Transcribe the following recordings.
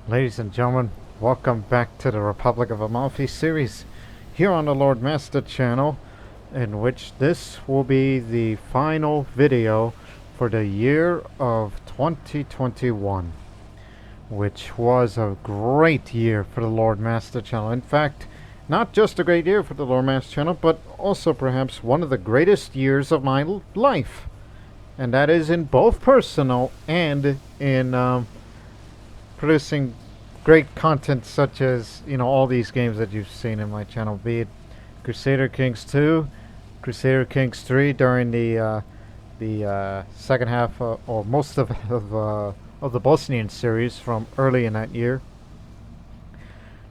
Ladies and gentlemen, welcome back to the Republic of Amalfi series here on the Lord Master channel, in which this will be the final video for the year of 2021, which was a great year for the Lord Master channel. In fact, not just a great year for the Lord Master channel, but also perhaps one of the greatest years of my life. And that is in both personal and in producing great content such as, all these games that you've seen in my channel, be it Crusader Kings 2, Crusader Kings 3 during the second half or most of the Bosnian series from early in that year.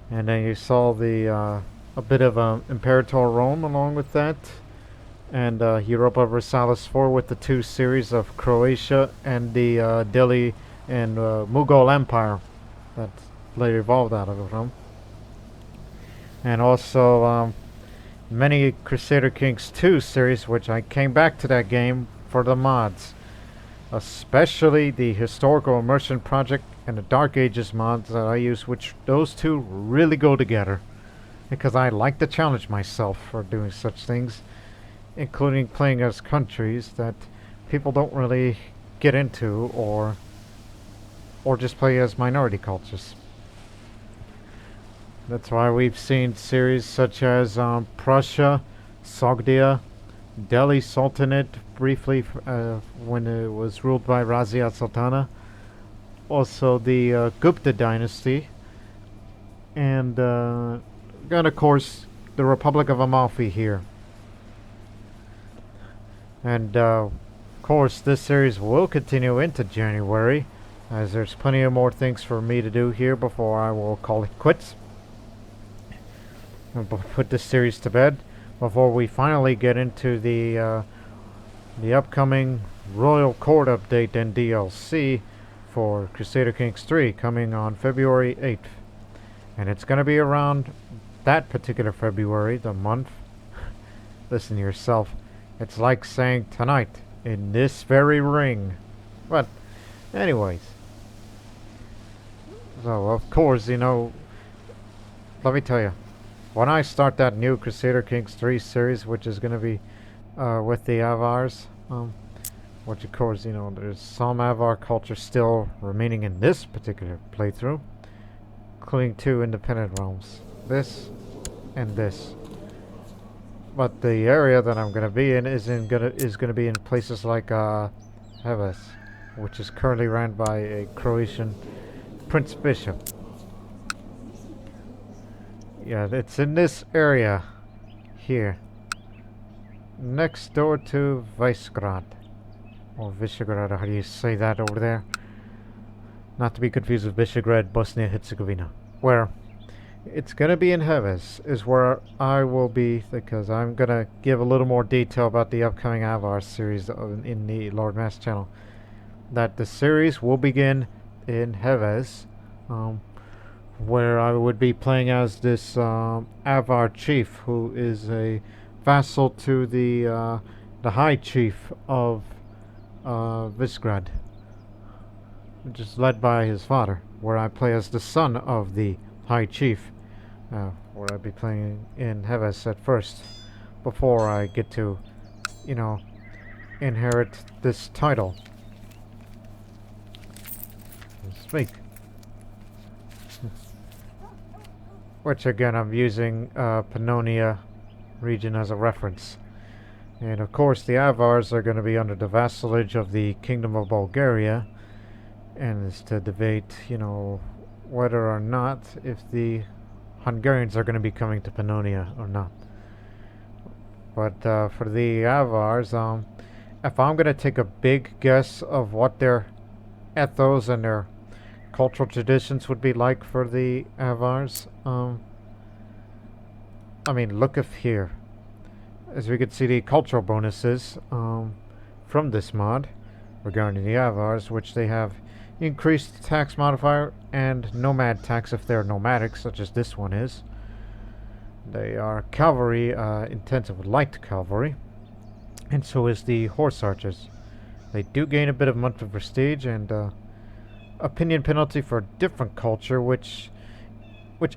And then you saw a bit of Imperator Rome along with that, and Europa Versailles 4 with the two series of Croatia and the Delhi and Mughal Empire that later evolved out of Rome. And also many Crusader Kings 2 series, which I came back to that game for the mods, especially the Historical Immersion Project and the Dark Ages mods that I use, which those two really go together because I like to challenge myself for doing such things, including playing as countries that people don't really get into, or just play as minority cultures. That's why we've seen series such as Prussia, Sogdia, Delhi Sultanate briefly when it was ruled by Razia Sultana, also the Gupta dynasty, and of course the Republic of Amalfi here. And of course this series will continue into January, as there's plenty of more things for me to do here before I will call it quits. I'll put this series to bed before we finally get into the upcoming Royal Court update and DLC for Crusader Kings 3 coming on February 8th. And it's going to be around that particular February, the month. Listen to yourself. It's like saying tonight in this very ring. But anyways. So, of course, let me tell you, when I start that new Crusader Kings 3 series, which is going to be with the Avars, which of course, there's some Avar culture still remaining in this particular playthrough, including two independent realms, this and this. But the area that I'm going to be in is going to be in places like Heves, which is currently ran by a Croatian Prince Bishop. Yeah, it's in this area here, next door to Visegrad, or Visegrad, how do you say that over there? Not to be confused with Visegrad, Bosnia-Herzegovina. Where it's gonna be in Heves is where I will be, because I'm gonna give a little more detail about the upcoming Avar series in the Lord Master channel. That the series will begin in Heves, where I would be playing as this Avar chief, who is a vassal to the High Chief of Visegrad, which is led by his father, where I play as the son of the High Chief, where I'd be playing in Heves at first, before I get to, inherit this title. Speak. Which again, I'm using Pannonia region as a reference. And of course the Avars are going to be under the vassalage of the Kingdom of Bulgaria, and it's to debate, whether or not if the Hungarians are going to be coming to Pannonia or not. But for the Avars, if I'm going to take a big guess of what their ethos and their cultural traditions would be like for the Avars, look up here. As we can see, the cultural bonuses from this mod regarding the Avars, which they have increased tax modifier and nomad tax if they're nomadic, such as this one is. They are cavalry intensive, light cavalry, and so is the horse archers. They do gain a bit of monthly prestige, and opinion penalty for different culture, which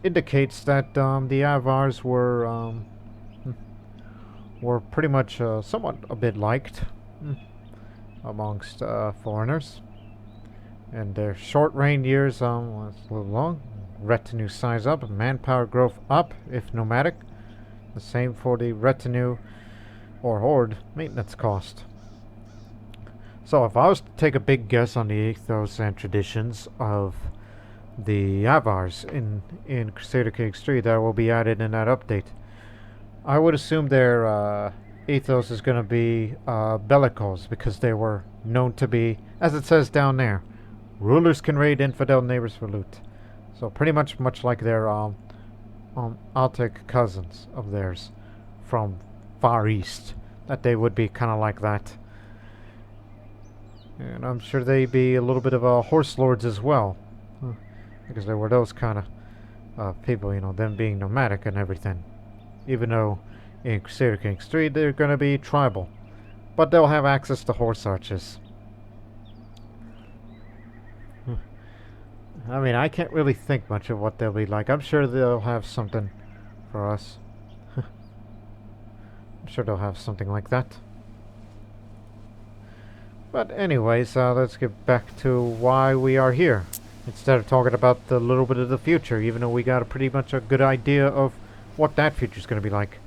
indicates that the Avars were pretty much somewhat a bit liked amongst foreigners. And their short reign years was a little long. Retinue size up, manpower growth up if nomadic. The same for the retinue or horde maintenance cost. So if I was to take a big guess on the ethos and traditions of the Avars in Crusader Kings 3 that will be added in that update, I would assume their ethos is going to be bellicose, because they were known to be, as it says down there, rulers can raid infidel neighbors for loot. So pretty much like their Altic cousins of theirs from Far East, that they would be kind of like that. And I'm sure they'd be a little bit of horse lords as well, because they were those kind of people, you know, them being nomadic and everything. Even though in Crusader Kings 3 they're going to be tribal, but they'll have access to horse arches. I mean, I can't really think much of what they'll be like. I'm sure they'll have something for us. I'm sure they'll have something like that. But anyways, let's get back to why we are here. Instead of talking about the little bit of the future, even though we got pretty much a good idea of what that future is going to be like.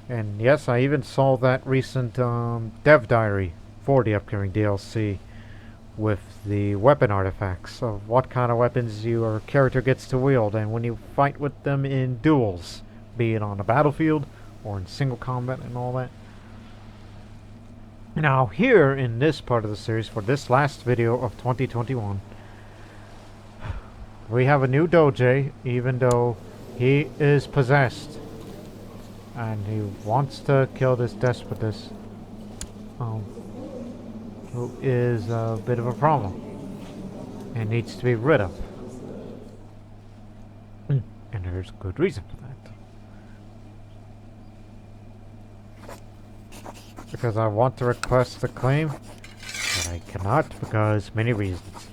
And yes, I even saw that recent dev diary for the upcoming DLC with the weapon artifacts of what kind of weapons your character gets to wield, and when you fight with them in duels, be it on a battlefield or in single combat and all that. Now here in this part of the series, for this last video of 2021, we have a new Doge, even though he is possessed and he wants to kill this despotess, who is a bit of a problem and needs to be rid of. And there's good reason for that. Because I want to request the claim, but I cannot because many reasons.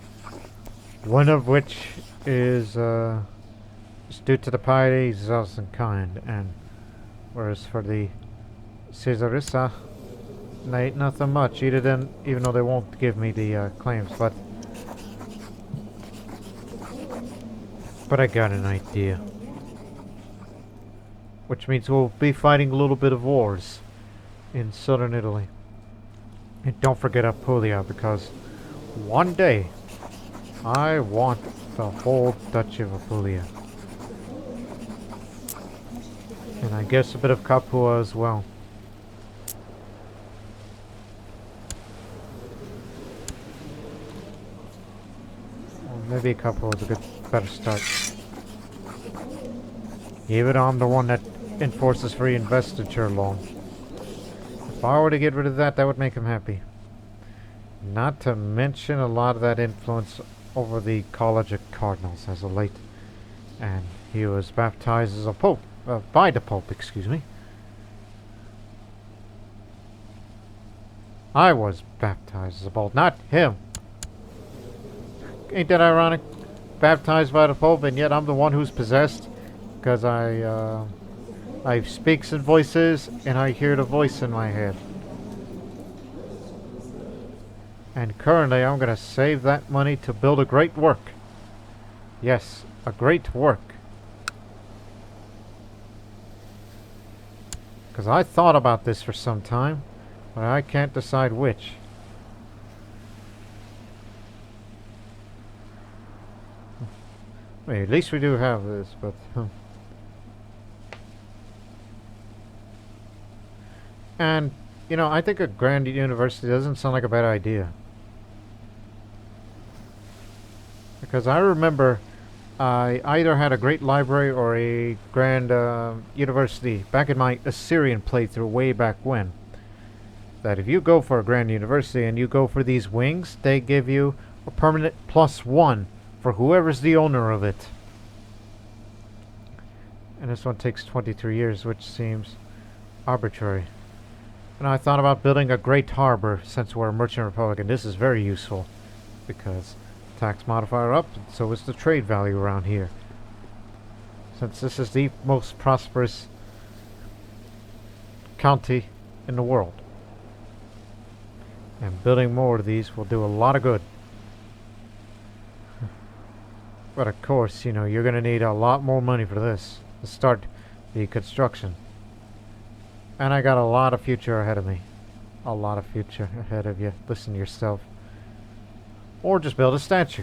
One of which is due to the piety, zealous and kind, and whereas for the Caesarissa, ain't nothing much, even though they won't give me the claims, but I got an idea. Which means we'll be fighting a little bit of wars in southern Italy. And don't forget Apulia, because one day I want the whole Duchy of Apulia. And I guess a bit of Capua as well. Or maybe Capua is a better start. Even I'm the one that enforces free investiture law. If I were to get rid of that, that would make him happy. Not to mention a lot of that influence over the College of Cardinals as of late. And he was baptized as a pope. By the Pope, excuse me. I was baptized as a Pope, not him. Ain't that ironic? Baptized by the Pope, and yet I'm the one who's possessed. Because I speaks in voices, and I hear the voice in my head. And currently I'm going to save that money to build a great work. Yes, a great work. Because I thought about this for some time, but I can't decide which. Wait, at least we do have this, but... And, you know, I think a grand university doesn't sound like a bad idea. Because I remember I either had a great library or a grand university back in my Assyrian playthrough way back when. That if you go for a grand university and you go for these wings, they give you a permanent +1 for whoever's the owner of it. And this one takes 23 years, which seems arbitrary. And I thought about building a great harbor since we're a merchant republic, and this is very useful because Tax modifier up, and so is the trade value around here. Since this is the most prosperous county in the world. And building more of these will do a lot of good. But of course, you know, you're going to need a lot more money for this to start the construction. And I got a lot of future ahead of me. A lot of future ahead of you. Listen to yourself. Or just build a statue.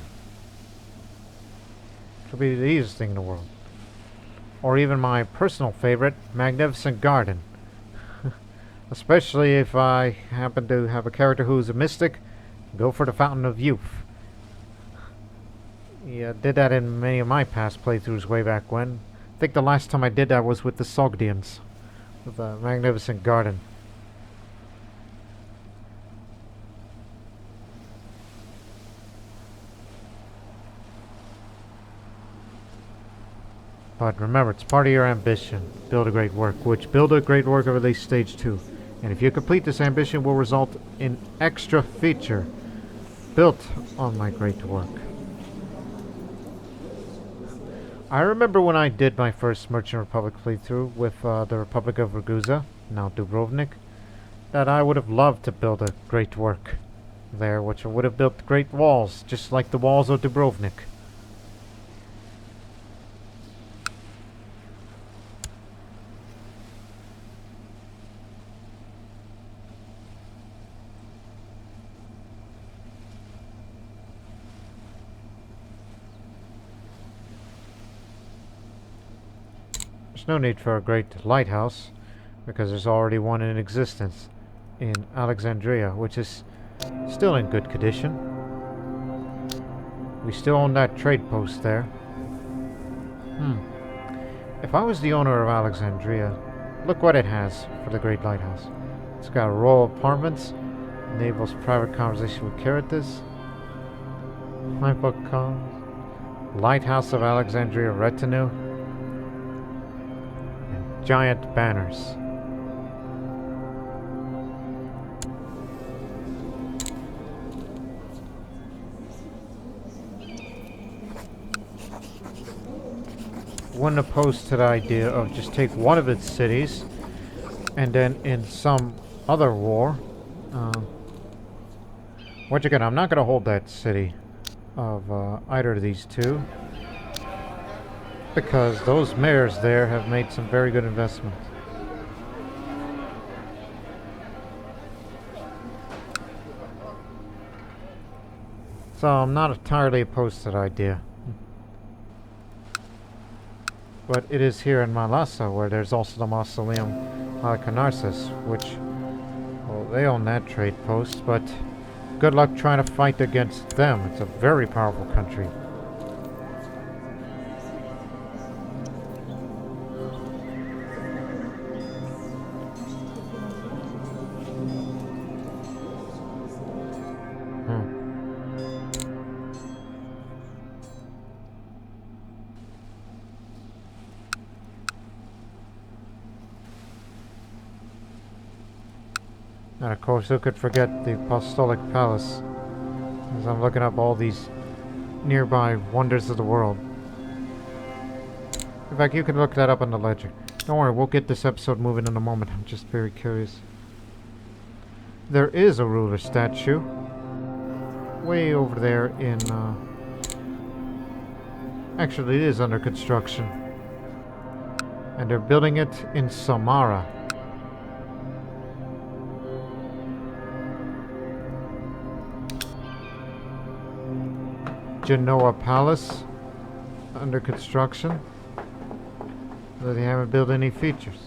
It'll be the easiest thing in the world. Or even my personal favorite, magnificent garden. Especially if I happen to have a character who's a mystic, go for the Fountain of Youth. Yeah, did that in many of my past playthroughs way back when. I think the last time I did that was with the Sogdians, with the Magnificent Garden. But remember, it's part of your ambition. Build a great work, which build a great work of at least stage 2. And if you complete this ambition, will result in extra feature built on my great work. I remember when I did my first Merchant Republic playthrough with the Republic of Ragusa, now Dubrovnik, that I would have loved to build a great work there, which would have built great walls, just like the walls of Dubrovnik. There's no need for a great lighthouse, because there's already one in existence in Alexandria, which is still in good condition. We still own that trade post there. If I was the owner of Alexandria, look what it has for the great lighthouse. It's got royal apartments, enables private conversation with characters, hypercom, lighthouse of Alexandria retinue, giant banners. Wouldn't oppose to the idea of just take one of its cities and then in some other war, once again, I'm not going to hold that city of either of these two, because those mayors there have made some very good investments. So I'm not entirely opposed to the idea. But it is here in Malassa where there's also the Mausoleum Halicarnassus, which, well, they own that trade post, but good luck trying to fight against them. It's a very powerful country. And of course, who could forget the Apostolic Palace, as I'm looking up all these nearby wonders of the world. In fact, you can look that up on the ledger. Don't worry, we'll get this episode moving in a moment. I'm just very curious. There is a ruler statue way over there in... Actually, it is under construction. And they're building it in Samara. Genoa Palace under construction. They haven't built any features.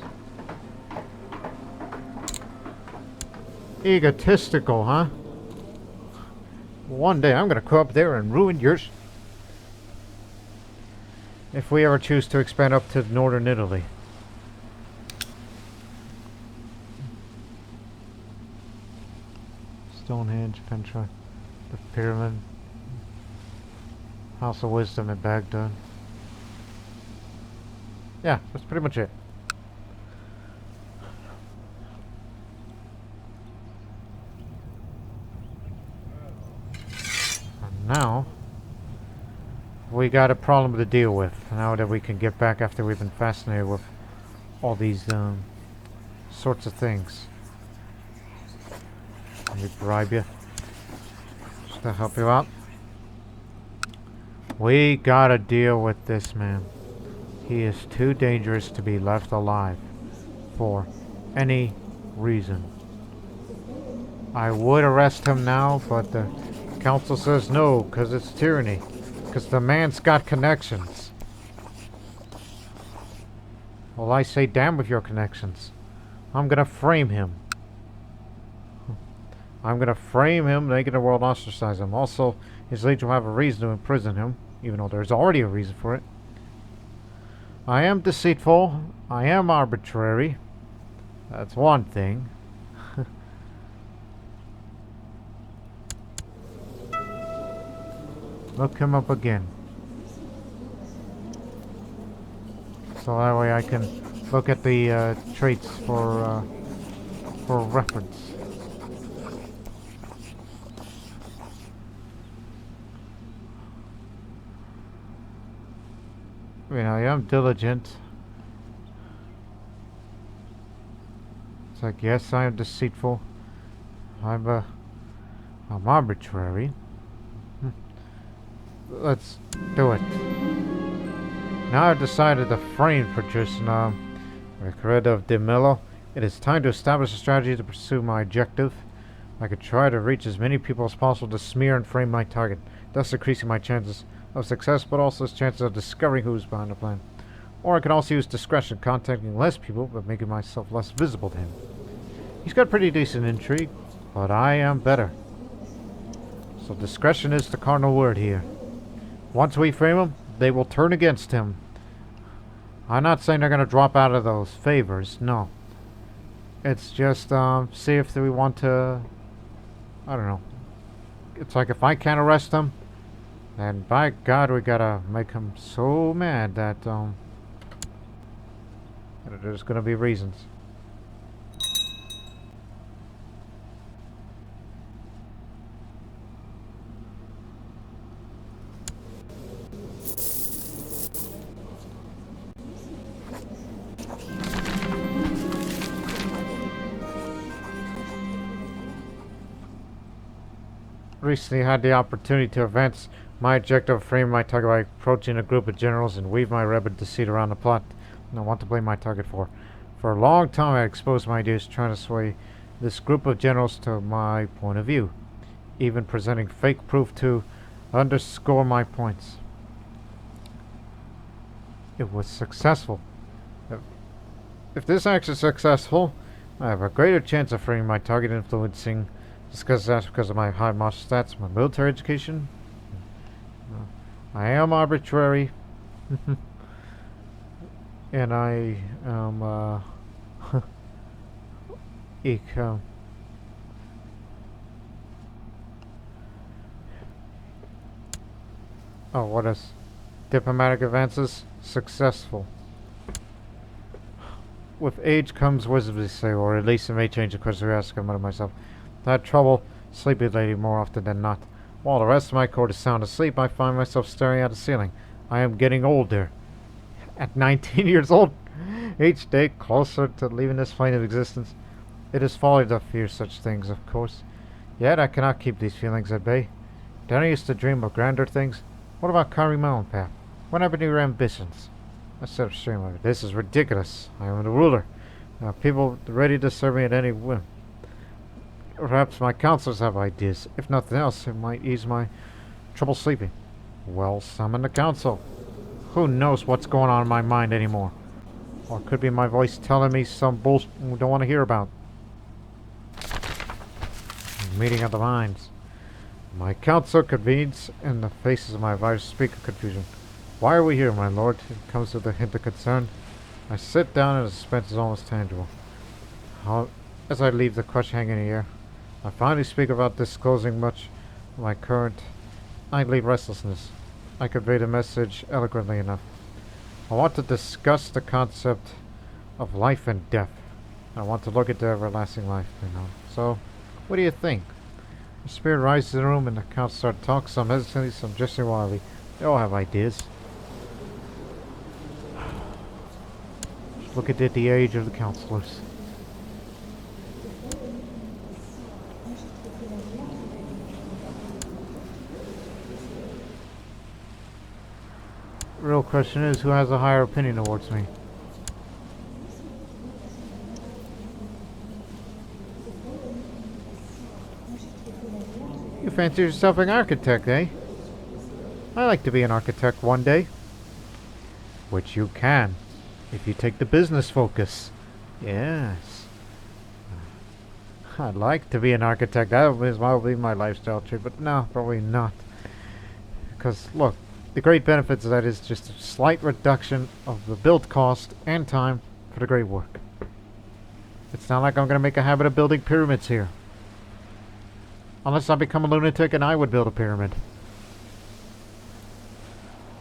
Egotistical, huh? One day I'm gonna go up there and ruin yours. If we ever choose to expand up to northern Italy. Stonehenge, Petra, the pyramid. House of Wisdom in Baghdad. Yeah, that's pretty much it. And now, We got a problem to deal with now that we can get back after we've been fascinated with all these sorts of things. Let me bribe you just to help you out. We gotta deal with this man. He is too dangerous to be left alive for any reason. I would arrest him now, but the council says no, because it's tyranny. Because the man's got connections. Well, I say damn with your connections. I'm gonna frame him. I'm gonna frame him, make the world ostracize him. Also, his legion will have a reason to imprison him, even though there's already a reason for it. I am deceitful. I am arbitrary. That's one thing. Look him up again. So that way I can look at the traits for reference. I mean, I am diligent. It's like, yes, I am deceitful. I'm arbitrary. Let's do it. Now I've decided to frame Patrician, Recreative de Mello. It is time to establish a strategy to pursue my objective. I could try to reach as many people as possible to smear and frame my target, thus increasing my chances of success, but also his chances of discovering who's behind the plan. Or I could also use discretion, contacting less people, but making myself less visible to him. He's got pretty decent intrigue, but I am better. So discretion is the cardinal word here. Once we frame him, they will turn against him. I'm not saying they're going to drop out of those favors, no. It's just, see if we want to, I don't know. It's like if I can't arrest him, then by God, we gotta make him so mad that, there's going to be reasons. Recently had the opportunity to advance my objective of framing my target by approaching a group of generals and weave my rebel deceit around the plot. And I want to blame my target for. For a long time I exposed my ideas trying to sway this group of generals to my point of view, even presenting fake proof to underscore my points. It was successful. If this action is successful, I have a greater chance of framing my target, influencing because of my high martial stats, my military education. I am arbitrary. And I am oh, what is diplomatic advances successful? With age comes wisdom, they say, or at least it may change the question I ask him of myself. I had trouble sleeping lately more often than not. While the rest of my court is sound asleep, I find myself staring at the ceiling. I am getting older. At 19 years old, each day closer to leaving this plane of existence. It is folly to fear such things, of course. Yet I cannot keep these feelings at bay. Don't I used to dream of grander things? What about carving my own path? What happened to your ambitions? I said of shame of it. This is ridiculous. I am the ruler. People ready to serve me at any whim. Perhaps my counselors have ideas. If nothing else, it might ease my trouble sleeping. Well, summon the council. Who knows what's going on in my mind anymore? Or it could be my voice telling me some bullshit we don't want to hear about. Meeting of the minds. My council convenes in the faces of my advisors speak of confusion. Why are we here, my lord? It comes with a hint of concern. I sit down and the suspense is almost tangible. As I leave the question hanging in the air, I finally speak about disclosing much of my current nightly restlessness. I convey the message eloquently enough. I want to discuss the concept of life and death. I want to look at the everlasting life, So, what do you think? The spirit rises in the room and the council start talking, some hesitantly, some gesturing wildly. They all have ideas. Just look at the age of the counselors. Real question is, who has a higher opinion towards me? You fancy yourself an architect, eh? I like to be an architect one day. Which you can, if you take the business focus. Yes. I'd like to be an architect. That would be my lifestyle too, but no, probably not. Because, look, the great benefits of that is just a slight reduction of the build cost and time for the great work. It's not like I'm going to make a habit of building pyramids here. Unless I become a lunatic and I would build a pyramid.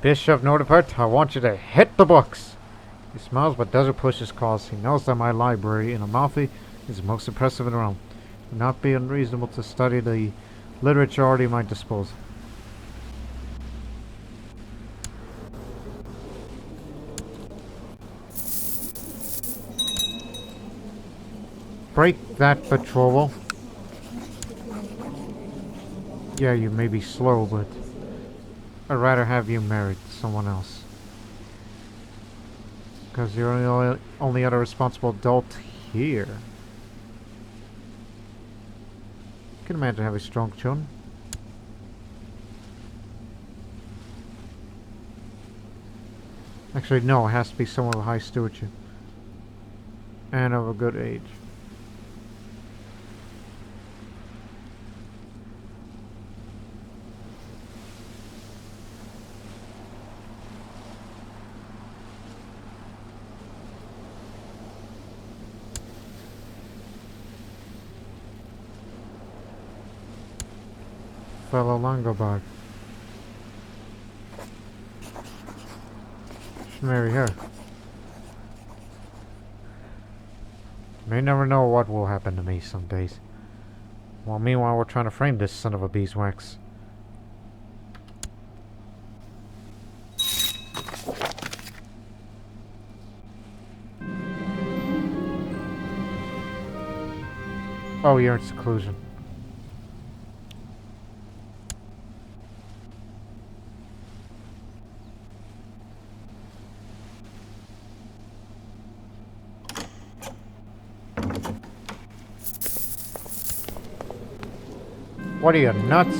Bishop Nordipart, I want you to hit the books. He smiles but doesn't push his cause. He knows that my library in Amalfi is the most impressive in Rome. It would not be unreasonable to study the literature already at my disposal. Break that betrothal. Yeah, you may be slow, but I'd rather have you married to someone else. Because you're the only other responsible adult here. I can imagine having strong children. Actually, no, it has to be someone with high stewardship. And of a good age. Fellow Langobard. Should marry her. May never know what will happen to me some days. Well, meanwhile, we're trying to frame this son of a beeswax. Oh, you're in seclusion. What are you, nuts?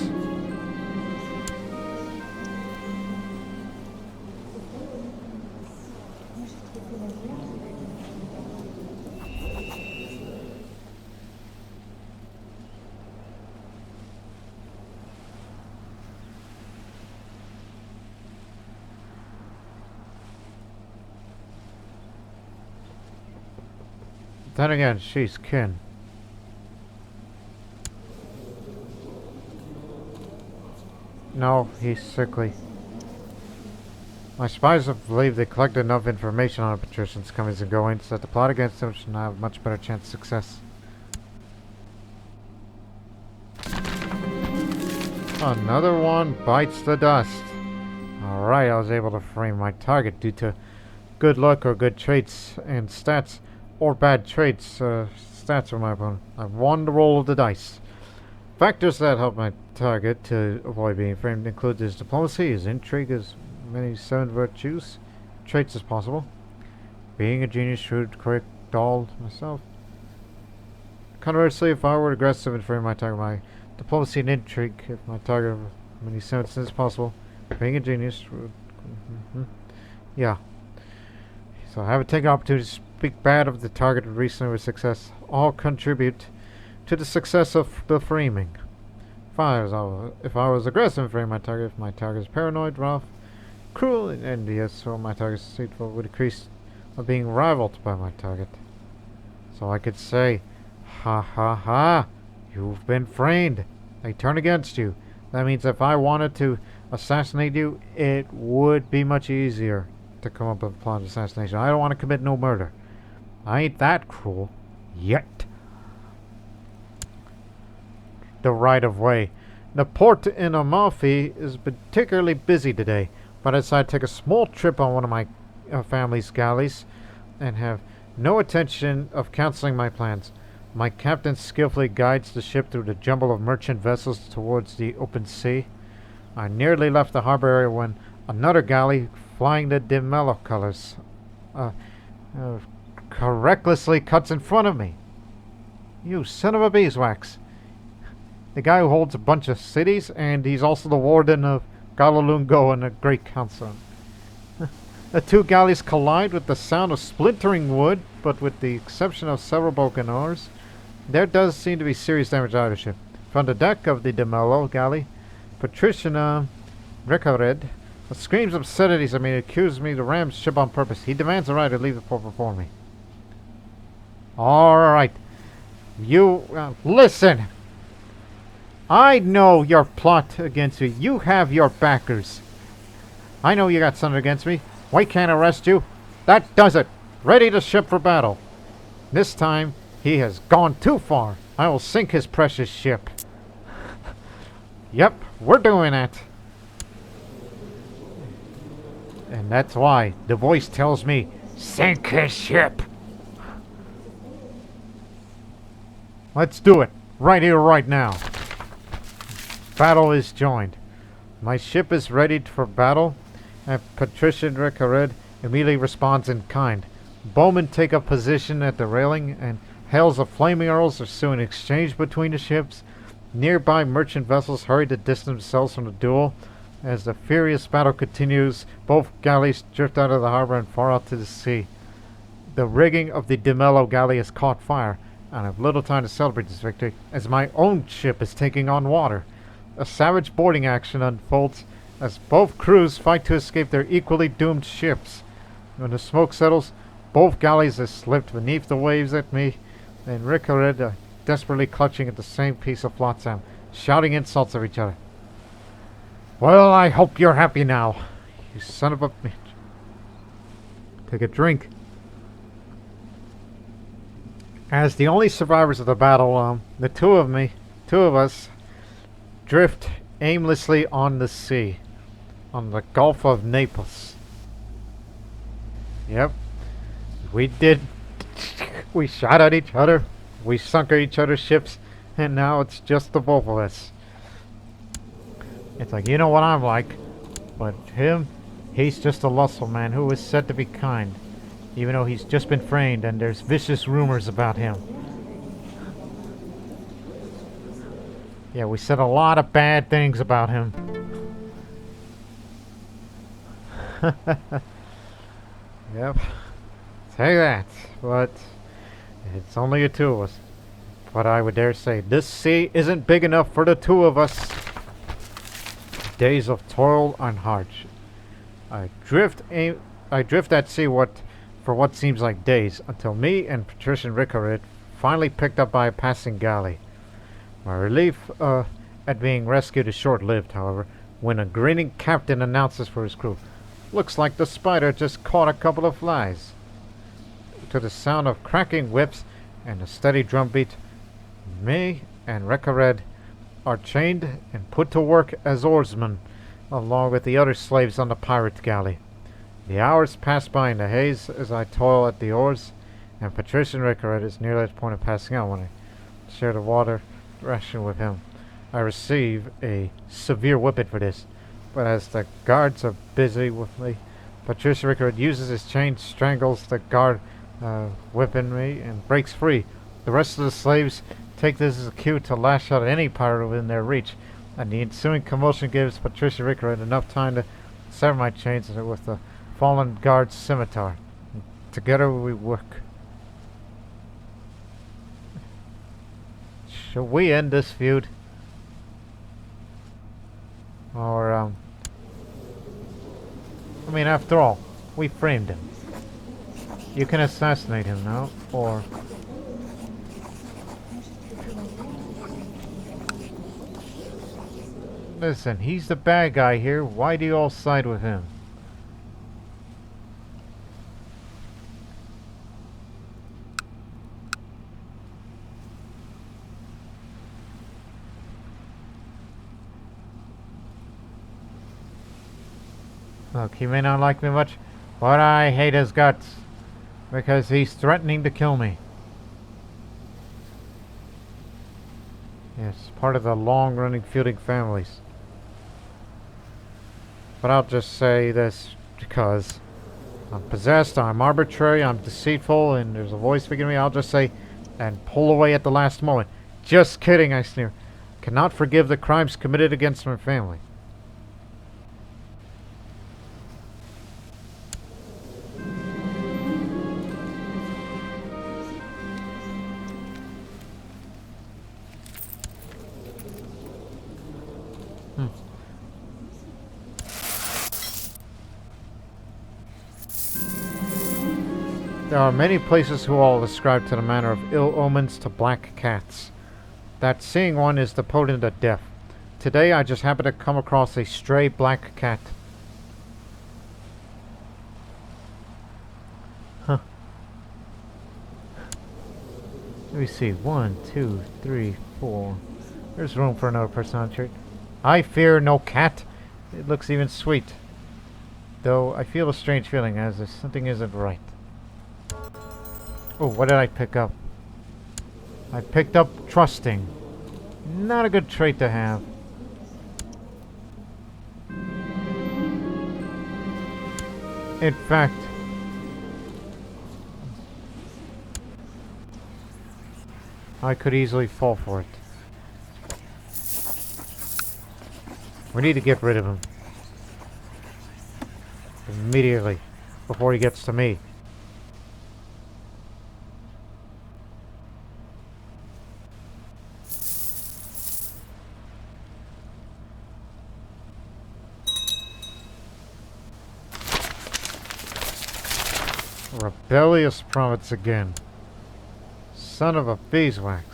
Then again, she's kin. No, he's sickly. My spies have believed they collected enough information on the Patrician's comings and goings that the plot against him should have a much better chance of success. Another one bites the dust. Alright, I was able to frame my target due to good luck or good traits and stats, or bad traits, stats of my opponent. I've won the roll of the dice. Factors that help my target to avoid being framed include his diplomacy, his intrigue, as many 7 virtues, traits as possible. Being a genius, shrewd, quick, dull, myself. Conversely, if I were aggressive and frame my target, my diplomacy and intrigue, if my target of many sentences as possible. Being a genius, shrewd, yeah. So I haven't taken the opportunity to speak bad of the target recently with success. All contribute to the success of the framing. If I was aggressive in framing my target, if my target is paranoid, rough, cruel, and envious, or my target is deceitful, would increase of being rivaled by my target. So I could say, ha ha ha, you've been framed. I turn against you. That means if I wanted to assassinate you, it would be much easier to come up with a plot of assassination. I don't want to commit no murder. I ain't that cruel. Yet. The right of way. The port in Amalfi is particularly busy today, but I decided to take a small trip on one of my family's galleys and have no intention of canceling my plans. My captain skillfully guides the ship through the jumble of merchant vessels towards the open sea. I nearly left the harbor area when another galley flying the Di Mello colors recklessly cuts in front of me. You son of a beeswax. The guy who holds a bunch of cities, and he's also the warden of Galalungo and the Great Council. The two galleys collide with the sound of splintering wood, but with the exception of several broken oars, there does seem to be serious damage to either ship. From the deck of the Di Mello galley, Patrician Recared screams obscenities at me and accuses me to ram ship on purpose. He demands the right to leave the port before me. Alright. You, listen! I know your plot against you. You have your backers. I know you got something against me. Why can't I arrest you? That does it. Ready to ship for battle. This time, he has gone too far. I will sink his precious ship. Yep, we're doing it. And that's why the voice tells me, sink his ship. Let's do it. Right here, right now. Battle is joined. My ship is ready for battle, and Patrician Recared immediately responds in kind. Bowmen take up position at the railing, and hails of flaming arrows are soon exchanged between the ships. Nearby merchant vessels hurry to distance themselves from the duel. As the furious battle continues, both galleys drift out of the harbor and far out to the sea. The rigging of the Di Mello galley has caught fire, and I have little time to celebrate this victory, as my own ship is taking on water. A savage boarding action unfolds as both crews fight to escape their equally doomed ships. When the smoke settles, both galleys have slipped beneath the waves at me, and Recared desperately clutching at the same piece of flotsam, shouting insults at each other. Well, I hope you're happy now, you son of a bitch. Take a drink. As the only survivors of the battle, the two of us, drift aimlessly on the sea, on the Gulf of Naples. Yep, we did. We shot at each other, we sunk at each other's ships, and now it's just the both of us. It's like, you know what I'm like, but him, he's just a lustful man who is said to be kind, even though he's just been framed and there's vicious rumors about him. Yeah, we said a lot of bad things about him. Yep. Say that, but it's only the two of us. But I would dare say, this sea isn't big enough for the two of us. Days of toil and hardship. I drift at sea for what seems like days, until me and Patrician Recared finally picked up by a passing galley. My relief at being rescued is short-lived, however, when a grinning captain announces for his crew, "Looks like the Spider just caught a couple of flies." To the sound of cracking whips and a steady drumbeat, me and Recared are chained and put to work as oarsmen, along with the other slaves on the pirate galley. The hours pass by in the haze as I toil at the oars, and Patrician Recared is nearly at the point of passing out when I share the water ration with him. I receive a severe whipping for this, but as the guards are busy with me, Patrician Recared uses his chain, strangles the guard whipping me, and breaks free. The rest of the slaves take this as a cue to lash out at any pirate within their reach, and the ensuing commotion gives Patrician Recared enough time to sever my chains with the fallen guard's scimitar. And together we work. Shall we end this feud? Or, I mean, after all, we framed him. You can assassinate him now, or... Listen, he's the bad guy here. Why do you all side with him? Look, he may not like me much, but I hate his guts. Because he's threatening to kill me. Yes, part of the long-running feuding families. But I'll just say this because I'm possessed, I'm arbitrary, I'm deceitful, and there's a voice speaking to me. I'll just say, and pull away at the last moment. Just kidding, I sneer. Cannot forgive the crimes committed against my family. There are many places who all ascribe to the manner of ill omens to black cats. That seeing one is the potent of death. Today I just happened to come across a stray black cat. Huh. Let me see. 1, 2, 3, 4. There's room for another personality trait. I fear no cat. It looks even sweet. Though I feel a strange feeling as if something isn't right. Oh, what did I pick up? I picked up trusting. Not a good trait to have. In fact, I could easily fall for it. We need to get rid of him. Immediately, before he gets to me. Rebellious province again. Son of a beeswax.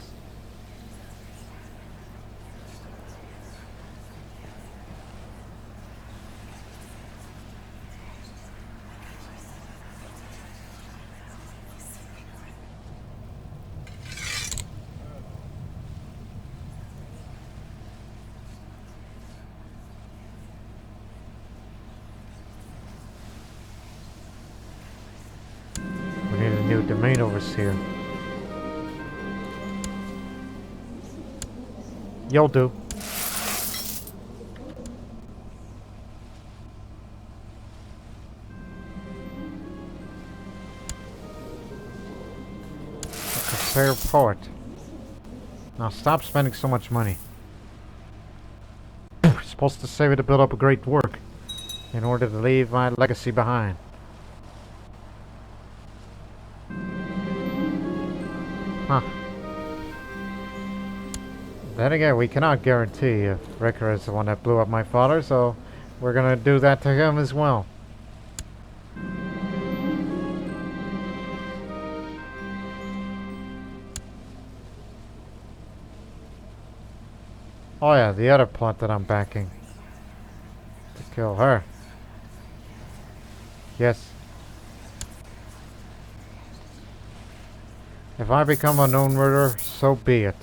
Domain overseer. You'll do. A fair poet. Now stop spending so much money. You're supposed to save it to build up a great work in order to leave my legacy behind. Huh. Then again, we cannot guarantee if Ricker is the one that blew up my father, so we're gonna do that to him as well. Oh yeah, the other plot that I'm backing. To kill her. Yes. If I become a known murderer, so be it.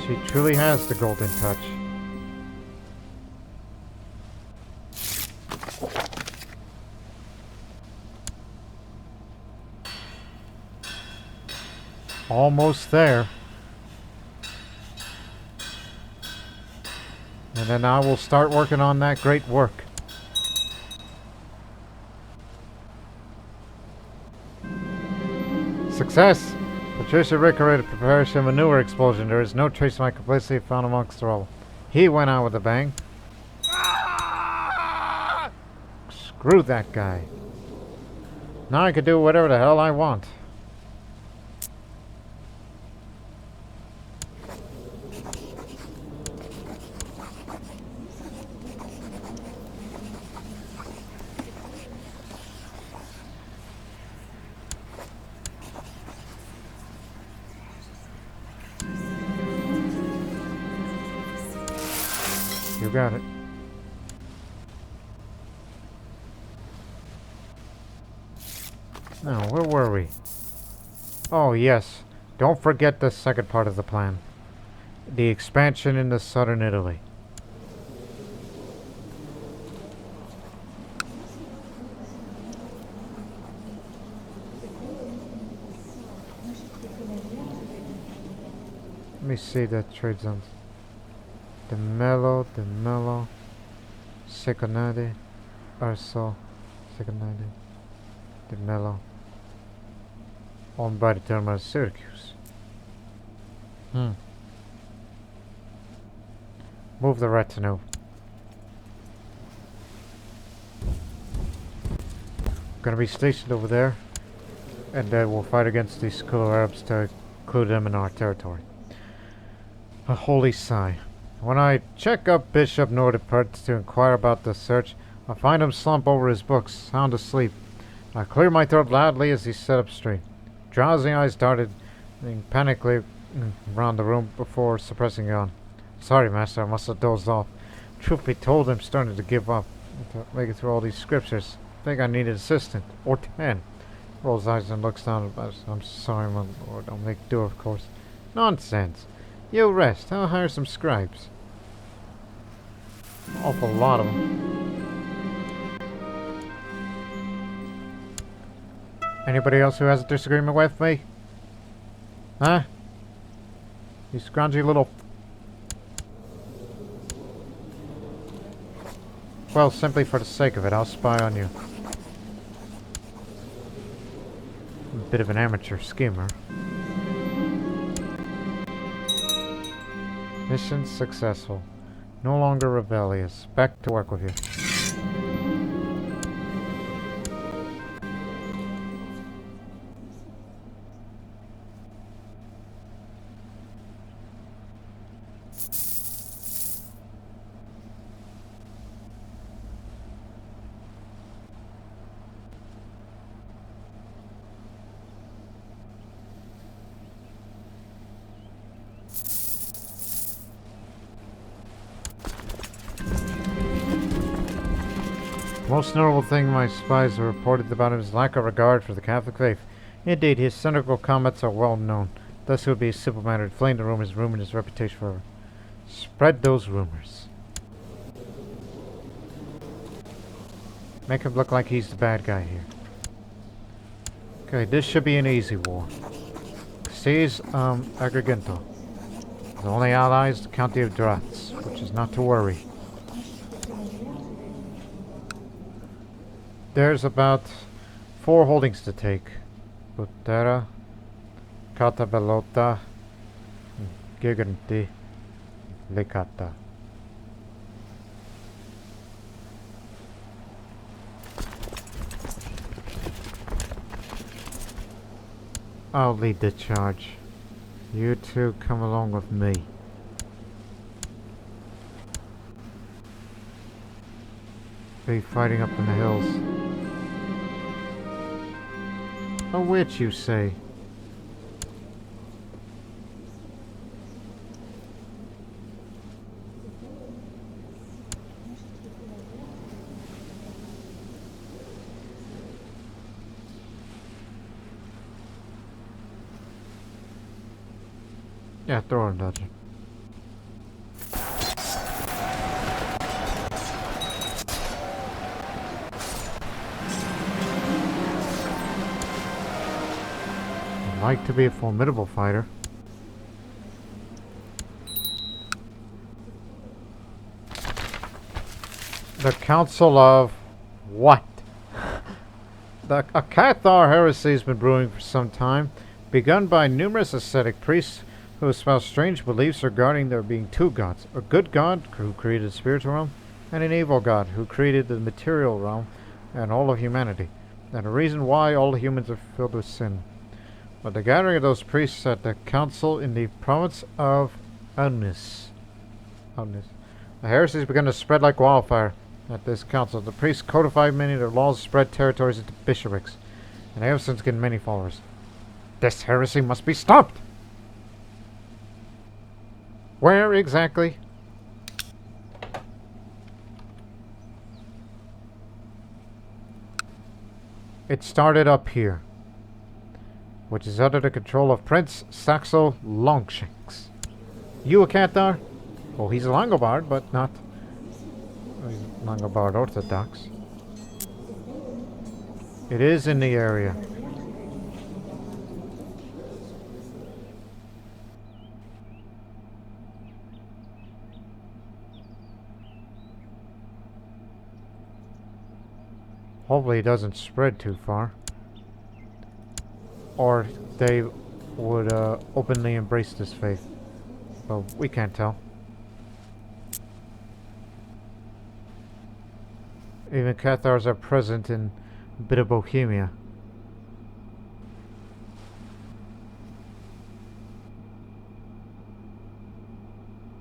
She truly has the golden touch. Almost there. And then I will start working on that great work. Success! Patrician redecorated Patrician manure explosion. There is no trace of my complicity found amongst the rubble. He went out with a bang. Screw that guy. Now I can do whatever the hell I want. You got it. Now, where were we? Oh, yes. Don't forget the second part of the plan. The expansion into southern Italy. me see the trade zones. De Mello, Seconade, Arso, Seconade, De Mello. Owned by the terminal of Syracuse. Move the retinue. Gonna be stationed over there, and then we'll fight against these cool Arabs to include them in our territory. A holy sigh. When I check up Bishop Nordipert to inquire about the search, I find him slumped over his books, sound asleep. I clear my throat loudly as he sat up straight. Drowsy eyes darted panically around the room before suppressing a yawn. Sorry, Master, I must have dozed off. Truth be told, I'm starting to give up. To make it through all these scriptures. I think I need an assistant. Or 10. Rolls eyes and looks down at us. I'm sorry, my lord. I'll make do, of course. Nonsense. You rest. I'll hire some scribes. Awful lot of them. Anybody else who has a disagreement with me? Huh? You scroungy little... Well, simply for the sake of it, I'll spy on you. A bit of an amateur schemer. Mission successful. No longer rebellious. Back to work with you. The most notable thing my spies have reported about him is lack of regard for the Catholic faith. Indeed, his cynical comments are well known. Thus it would be a simple matter to flame the rumors, ruin his reputation forever. Spread those rumors. Make him look like he's the bad guy here. Okay, this should be an easy war. Seize Agrigento. The only ally is the County of Dratz, which is not to worry. There's about 4 holdings to take. Butera, Catabellota, Giganti, Licata. I'll lead the charge. You two come along with me. Be fighting up in the hills. A witch, you say? Yeah, throw her in dungeon. Like to be a formidable fighter. The Council of what? A Cathar heresy has been brewing for some time, begun by numerous ascetic priests who espouse strange beliefs regarding there being 2 gods. A good god who created the spiritual realm, and an evil god who created the material realm and all of humanity, and a reason why all humans are filled with sin. But the gathering of those priests at the council in the province of Aunus. The heresy has begun to spread like wildfire at this council. The priests codified many of their laws, spread territories into bishoprics, and they have since gained many followers. This heresy must be stopped! Where exactly? It started up here, which is under the control of Prince Saxo Longshanks. You a Cathar? Oh, he's a Langobard, but not Langobard Orthodox. It is in the area. Hopefully it doesn't spread too far. Or they would openly embrace this faith. But we can't tell. Even Cathars are present in a bit of Bohemia.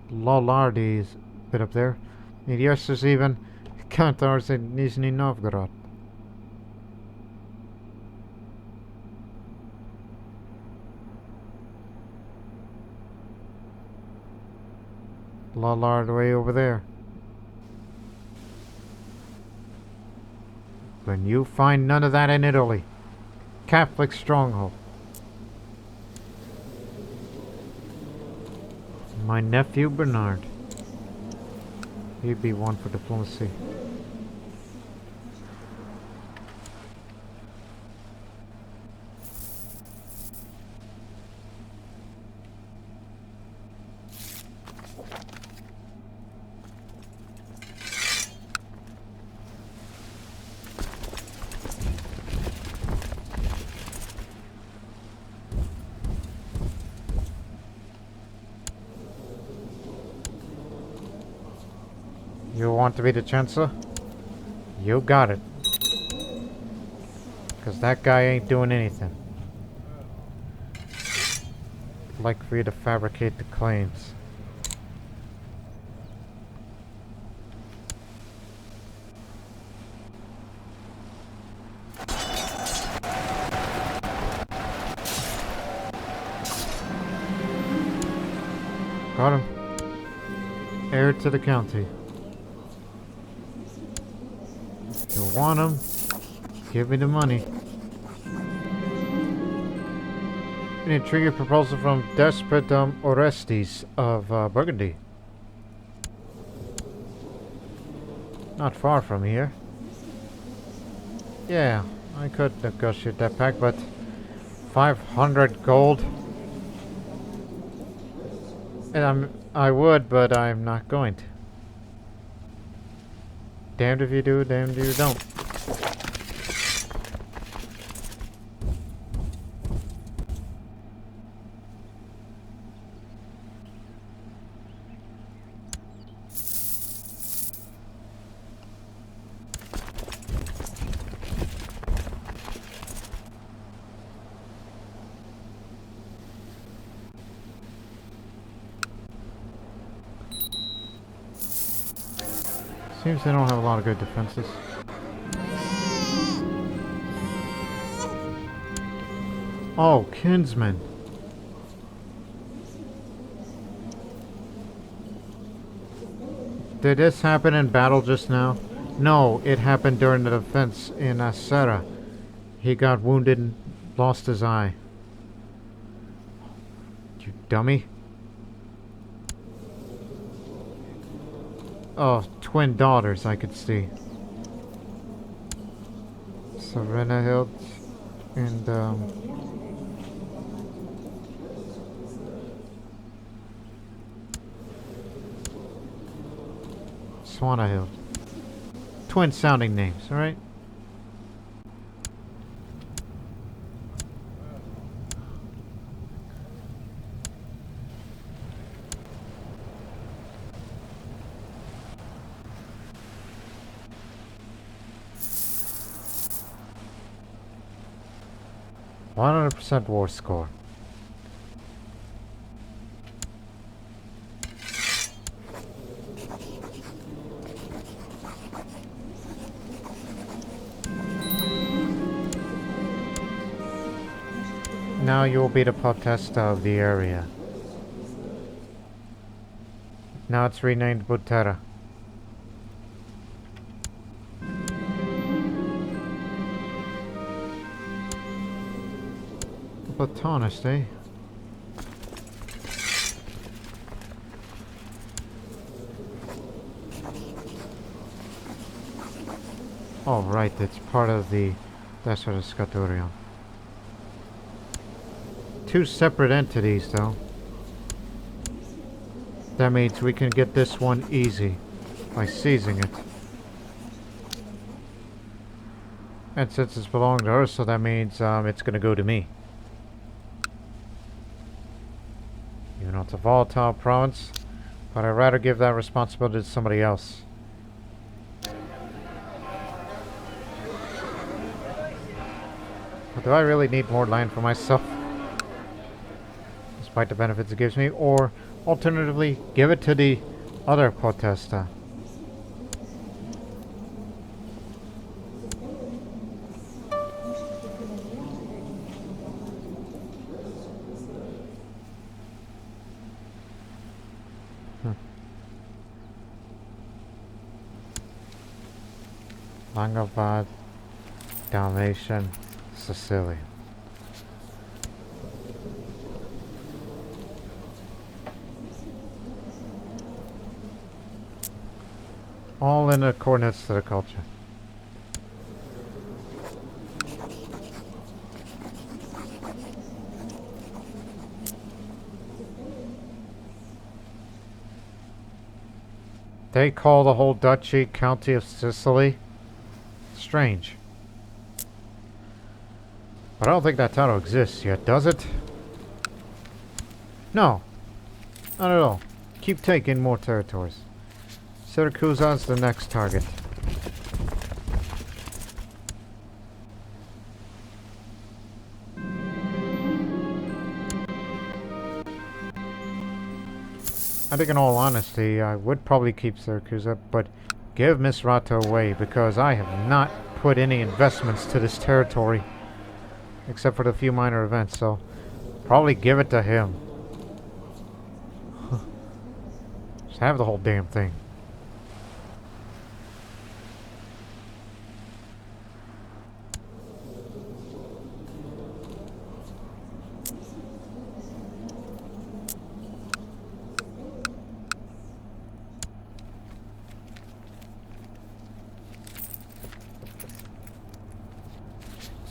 Lollardy is a bit up there. And yes, there's even Cathars in Nizhny Novgorod. Lollard way over there. When you find none of that in Italy. Catholic stronghold. My nephew Bernard. He'd be one for diplomacy. You want to be the Chancellor? You got it. Because that guy ain't doing anything. I'd like for you to fabricate the claims. Got him. Heir to the county. You want him? Give me the money. An intriguing proposal from Despot Orestes of Burgundy. Not far from here. Yeah, I could negotiate that pack, but 500 gold. And I would, but I'm not going to. Damned if you do, damned if you don't. Seems they don't have a lot of good defenses. Oh, kinsman. Did this happen in battle just now? No, it happened during the defense in Asera. He got wounded and lost his eye. You dummy. Oh, twin daughters, I could see. Serenahild and Swanahild. Twin sounding names, alright? %, war score. Now you will be the podesta of the area. Now it's renamed Butera. Platonist, eh? Oh, right, it's part of the Desert of Scaturion. Two separate entities, though. That means we can get this one easy by seizing it. And since it's belonging to her, so that means it's gonna go to me. Even though it's a volatile province, but I'd rather give that responsibility to somebody else. But do I really need more land for myself? Despite the benefits it gives me, or alternatively, give it to the other protesta. Langobard, Dalmatian, Sicily. All in accordance to the culture. They call the whole duchy County of Sicily. Strange. But I don't think that title exists yet, does it? No. Not at all. Keep taking more territories. Syracusa's the next target. I think in all honesty, I would probably keep Syracusa, but give Misrata away because I have not put any investments to this territory except for the few minor events, so probably give it to him. Just have the whole damn thing.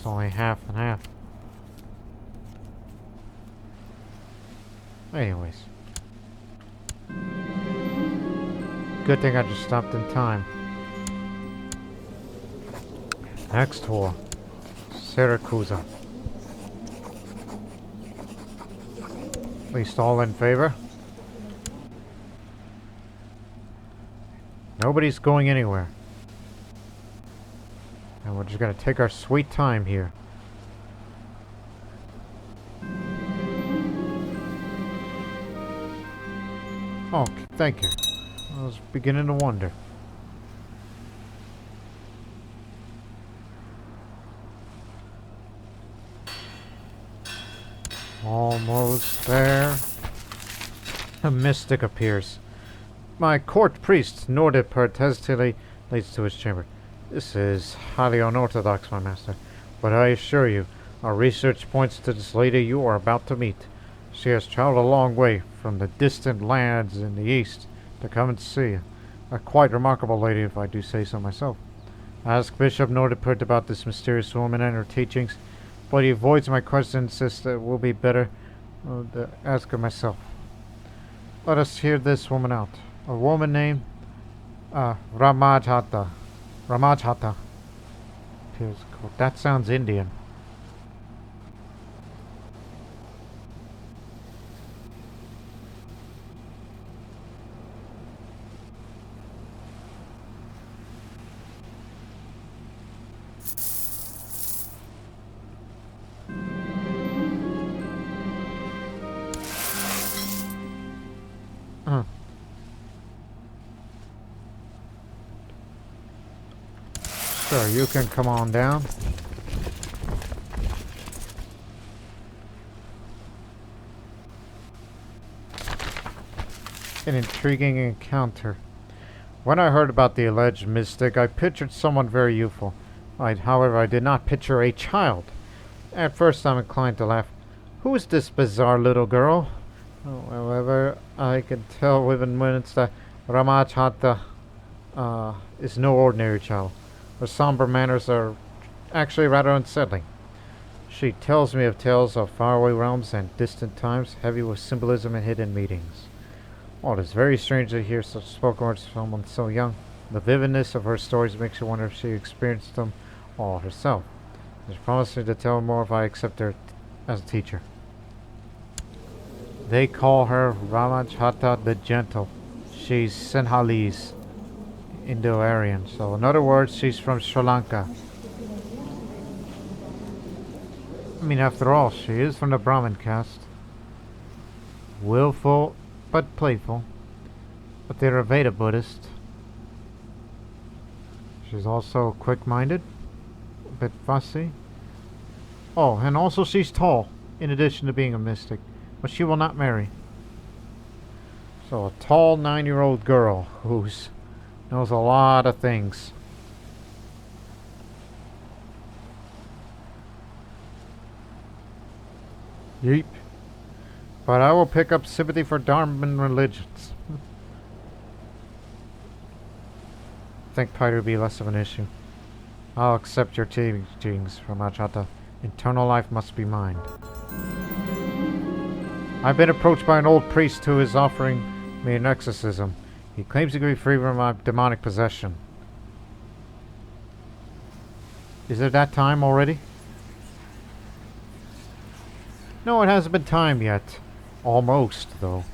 Only half and half. Anyways. Good thing I just stopped in time. Next war. Syracusa. At least all in favor. Nobody's going anywhere. And we're just gonna take our sweet time here. Oh, thank you. I was beginning to wonder. Almost there. A mystic appears. My court priest, Nordipert, hesitantly leads to his chamber. This is highly unorthodox, my master, but I assure you, our research points to this lady you are about to meet. She has traveled a long way from the distant lands in the east to come and see you. A quite remarkable lady, if I do say so myself. Ask Bishop Nordipert about this mysterious woman and her teachings, but he avoids my question and insists that it will be better to ask her myself. Let us hear this woman out. A woman named Ramajhata. Ramajhata. That sounds Indian. Sure, you can come on down. An intriguing encounter. When I heard about the alleged mystic, I pictured someone very youthful. However, I did not picture a child. At first, I'm inclined to laugh. Who is this bizarre little girl? However, I can tell within minutes that Ramajhata is no ordinary child. Her somber manners are actually rather unsettling. She tells me of tales of faraway realms and distant times, heavy with symbolism and hidden meanings. While it is very strange to hear such spoken words from someone so young, the vividness of her stories makes you wonder if she experienced them all herself. She promised me to tell more if I accept her as a teacher. They call her Ramajhata the Gentle. She's Sinhalese, Indo-Aryan. So in other words, she's from Sri Lanka. I mean, after all, she is from the Brahmin caste. Willful, but playful. But they're a Veda Buddhist. She's also quick-minded, a bit fussy. Oh, and also she's tall, in addition to being a mystic. But she will not marry. So a tall 9-year-old girl who knows a lot of things. Yeep. But I will pick up sympathy for Dharman religions. I think pride would be less of an issue. I'll accept your teachings, Ramajhata. Eternal life must be mine. I've been approached by an old priest who is offering me an exorcism. He claims he can be free from my demonic possession. Is it that time already? No, it hasn't been time yet. Almost, though.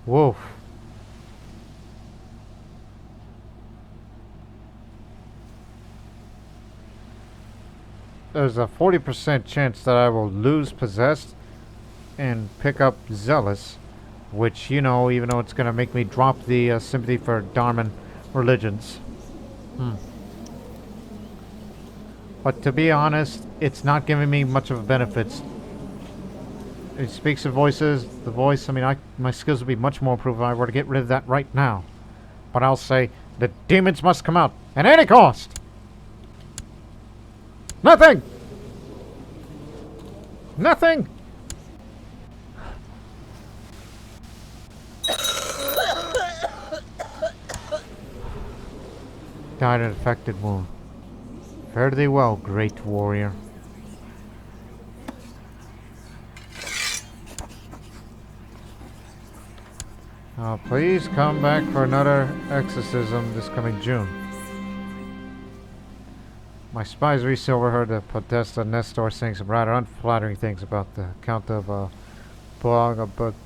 Whoa. There's a 40% chance that I will lose Possessed and pick up Zealous, which, you know, even though it's going to make me drop the sympathy for Dharman religions. But to be honest, it's not giving me much of a benefit. It speaks of voices, the voice, I mean, my skills would be much more improved if I were to get rid of that right now. But I'll say, the demons must come out, at any cost! Nothing! Nothing! Died an infected wound. Fare thee well, great warrior. Please come back for another exorcism this coming June. My spies recently overheard the Podesta Nestor saying some rather unflattering things about the Count of Bonalbergo.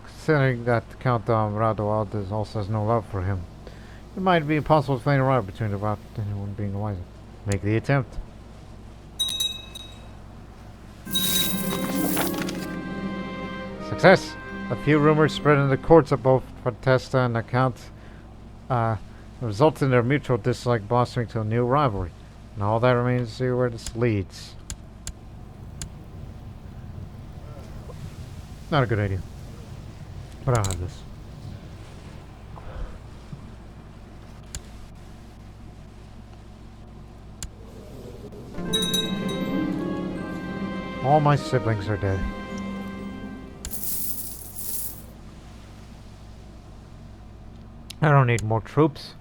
Considering that Count Radoald also has no love for him, it might be impossible to find a rival between them without anyone being the wiser. Make the attempt. Success! A few rumors spread in the courts of both Podesta and the Count resulted in their mutual dislike blossoming to a new rivalry. And all that remains to see where this leads. Not a good idea. But I'll have this. All my siblings are dead. I don't need more troops.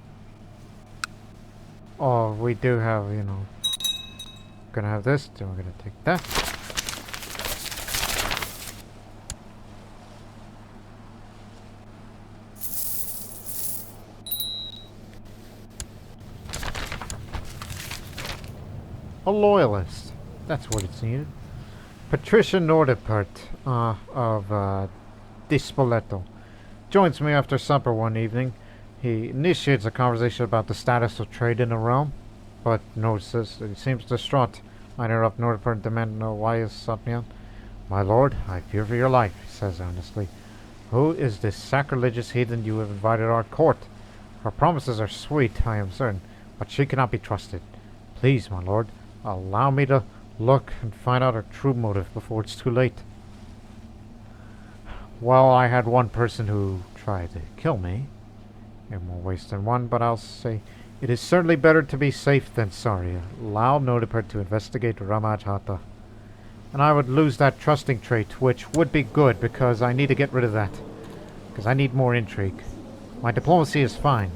Oh, we do have, you know. Gonna have this, then we're gonna take that. A loyalist. That's what it's needed. Patrician Nordipert of Dispoleto joins me after supper one evening. He initiates a conversation about the status of trade in the realm, but notices that he seems distraught. I interrupt Nordipert and demand to know why he has sought me out. My lord, I fear for your life, he says earnestly. Who is this sacrilegious heathen you have invited our court? Her promises are sweet, I am certain, but she cannot be trusted. Please, my lord, allow me to look and find out her true motive before it's too late. Well, I had one person who tried to kill me, in more ways than one, but I'll say it is certainly better to be safe than sorry. Allow Nodipert to investigate Ramajhata. And I would lose that trusting trait, which would be good, because I need to get rid of that. Because I need more intrigue. My diplomacy is fine.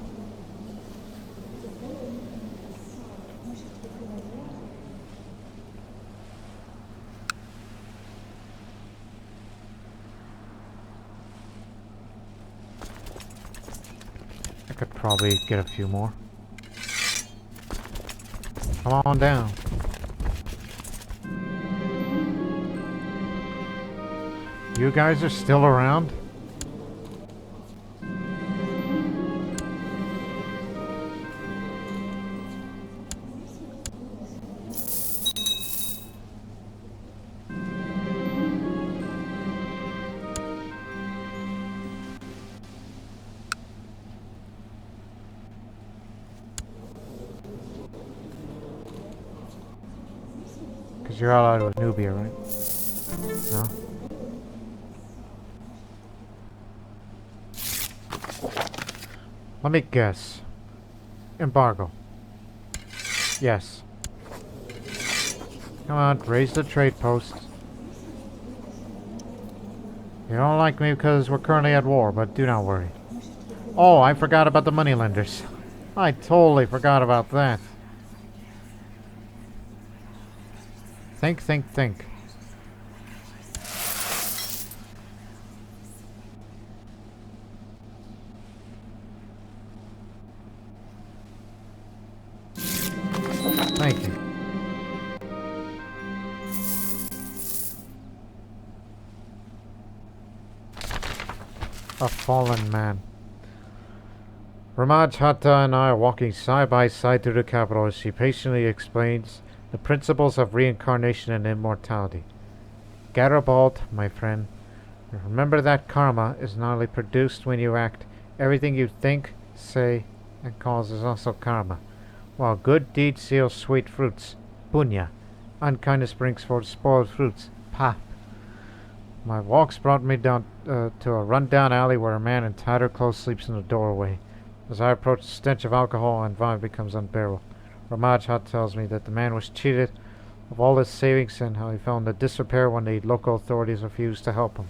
probably get a few more. Come on down. You guys are still around? Because you're all out of Nubia, right? No? Let me guess. Embargo. Yes. Come on, raise the trade post. You don't like me because we're currently at war, but do not worry. Oh, I forgot about the moneylenders. I totally forgot about that. Think, think, think. Thank you. A fallen man. Ramaj Hatta and I are walking side by side through the capital as she patiently explains the principles of reincarnation and immortality. Garibald, my friend, remember that karma is not only produced when you act. Everything you think, say, and cause is also karma. While good deeds yield sweet fruits, punya, unkindness brings forth spoiled fruits, pap. My walks brought me down to a run-down alley where a man in tattered clothes sleeps in the doorway. As I approach, the stench of alcohol and vomit becomes unbearable. Ramaj Hat tells me that the man was cheated of all his savings and how he fell into disrepair when the local authorities refused to help him.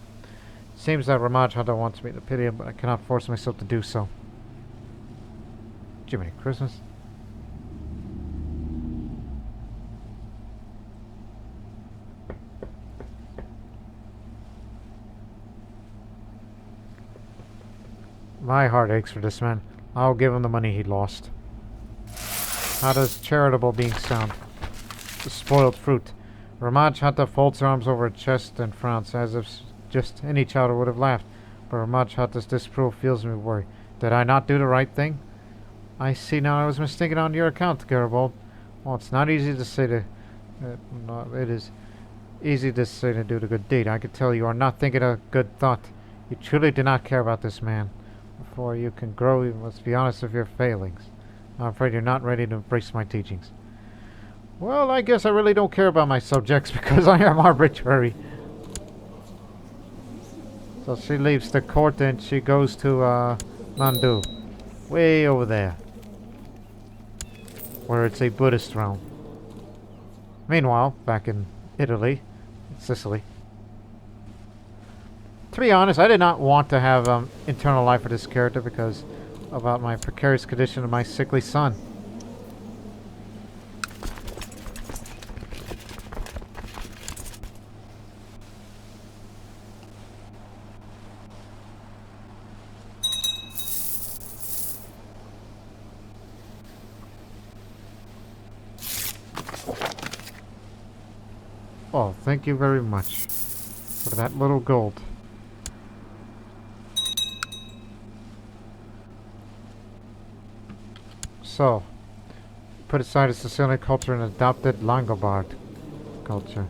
It seems that Ramaj Hatta wants me to pity him, but I cannot force myself to do so. Jiminy Christmas. My heart aches for this man. I'll give him the money he lost. How does charitable being sound? The spoiled fruit. Ramaj Hatta folds her arms over her chest and frowns, as if just any child would have laughed. But Ramaj Hatta's disapproval fills me with worry. Did I not do the right thing? I see now I was mistaken on your account, Garibaldi. Well, it's not easy to say to... it is easy to say to do the good deed. I could tell you are not thinking a good thought. You truly do not care about this man. Before you can grow, you must be honest with your failings. I'm afraid you're not ready to embrace my teachings. Well, I guess I really don't care about my subjects because I am arbitrary. So she leaves the court and she goes to Mandu. Way over there. Where it's a Buddhist realm. Meanwhile, back in Italy, Sicily. To be honest, I did not want to have internal life for this character because about my precarious condition of my sickly son. Oh, thank you very much for that little gold. So, put aside a Sicilian culture and adopted Langobard culture.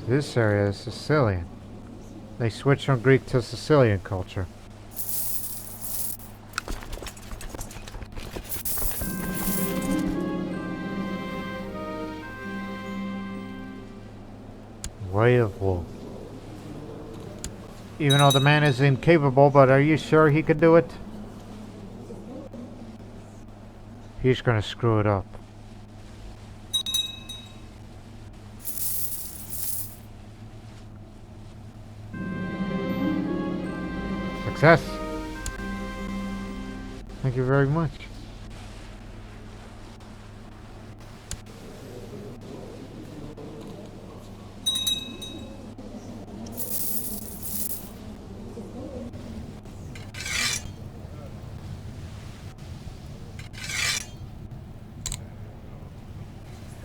This area is Sicilian. They switched from Greek to Sicilian culture. Way of Wolf. Even though the man is incapable, but are you sure he could do it? He's gonna screw it up. Success! Thank you very much.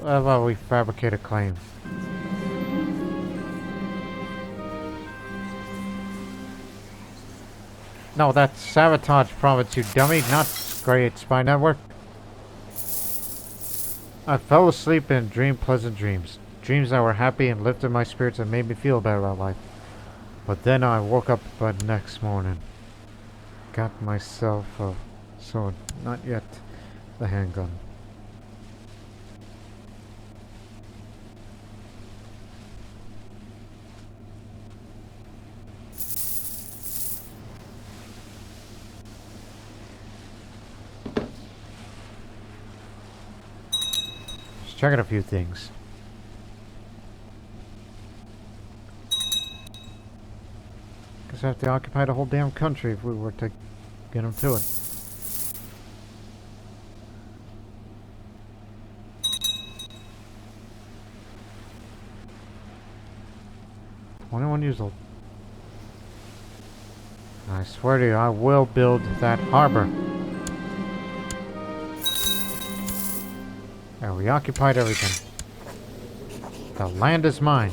How about we fabricate a claim? No, that's sabotage province, you dummy, not Great Spy Network. I fell asleep and dreamed pleasant dreams. Dreams that were happy and lifted my spirits and made me feel better about life. But then I woke up the next morning. Got myself a sword. Not yet. The handgun. Just checking a few things. Guess I have to occupy the whole damn country if we were to get him to it. $21 years old. I swear to you, I will build that harbor. Yeah, we occupied everything. The land is mine.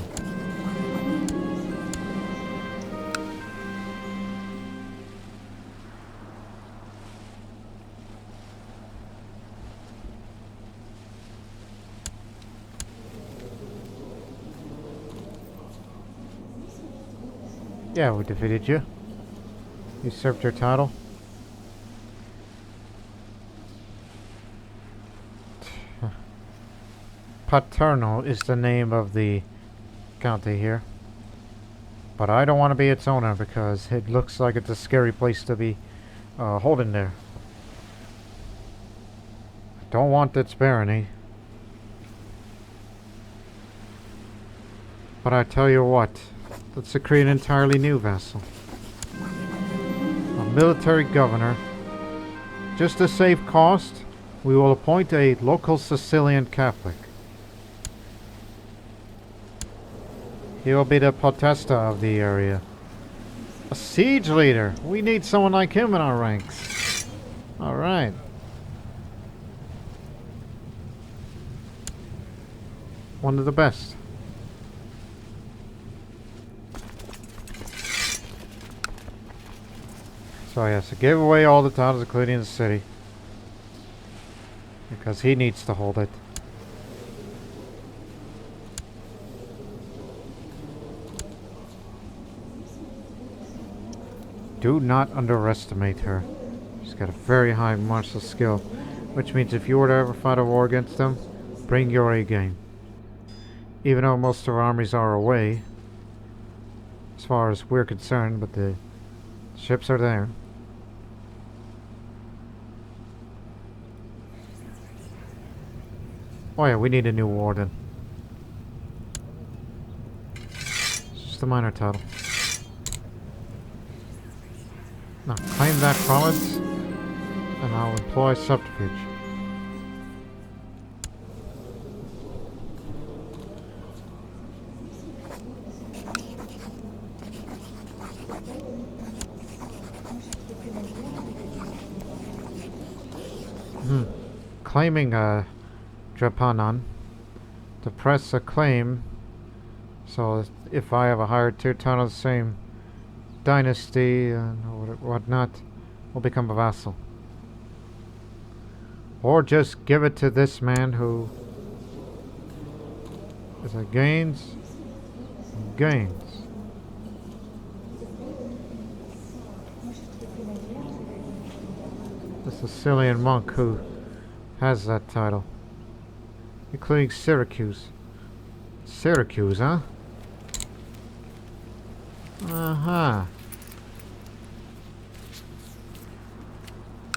Yeah, we defeated you. Usurped your title. Paterno is the name of the county here. But I don't want to be its owner because it looks like it's a scary place to be holding there. I don't want its barony. But I tell you what, let's create an entirely new vassal. A military governor. Just to save cost, we will appoint a local Sicilian Catholic. He will be the potesta of the area. A siege leader! We need someone like him in our ranks. Alright. One of the best. So yes, I gave away all the titles including the city. Because he needs to hold it. Do not underestimate her. She's got a very high martial skill. Which means if you were to ever fight a war against them, bring your A game. Even though most of our armies are away. As far as we're concerned, but the ships are there. Oh yeah, we need a new warden. It's just a minor title. Now claim that province, and I'll employ subterfuge. Claiming Drapanan to press a claim, so if I have a higher tier title of the same dynasty and whatnot, will become a vassal. Or just give it to this man who is a gains. The Sicilian monk who has that title. Including Syracuse. Syracuse, huh? Uh-huh.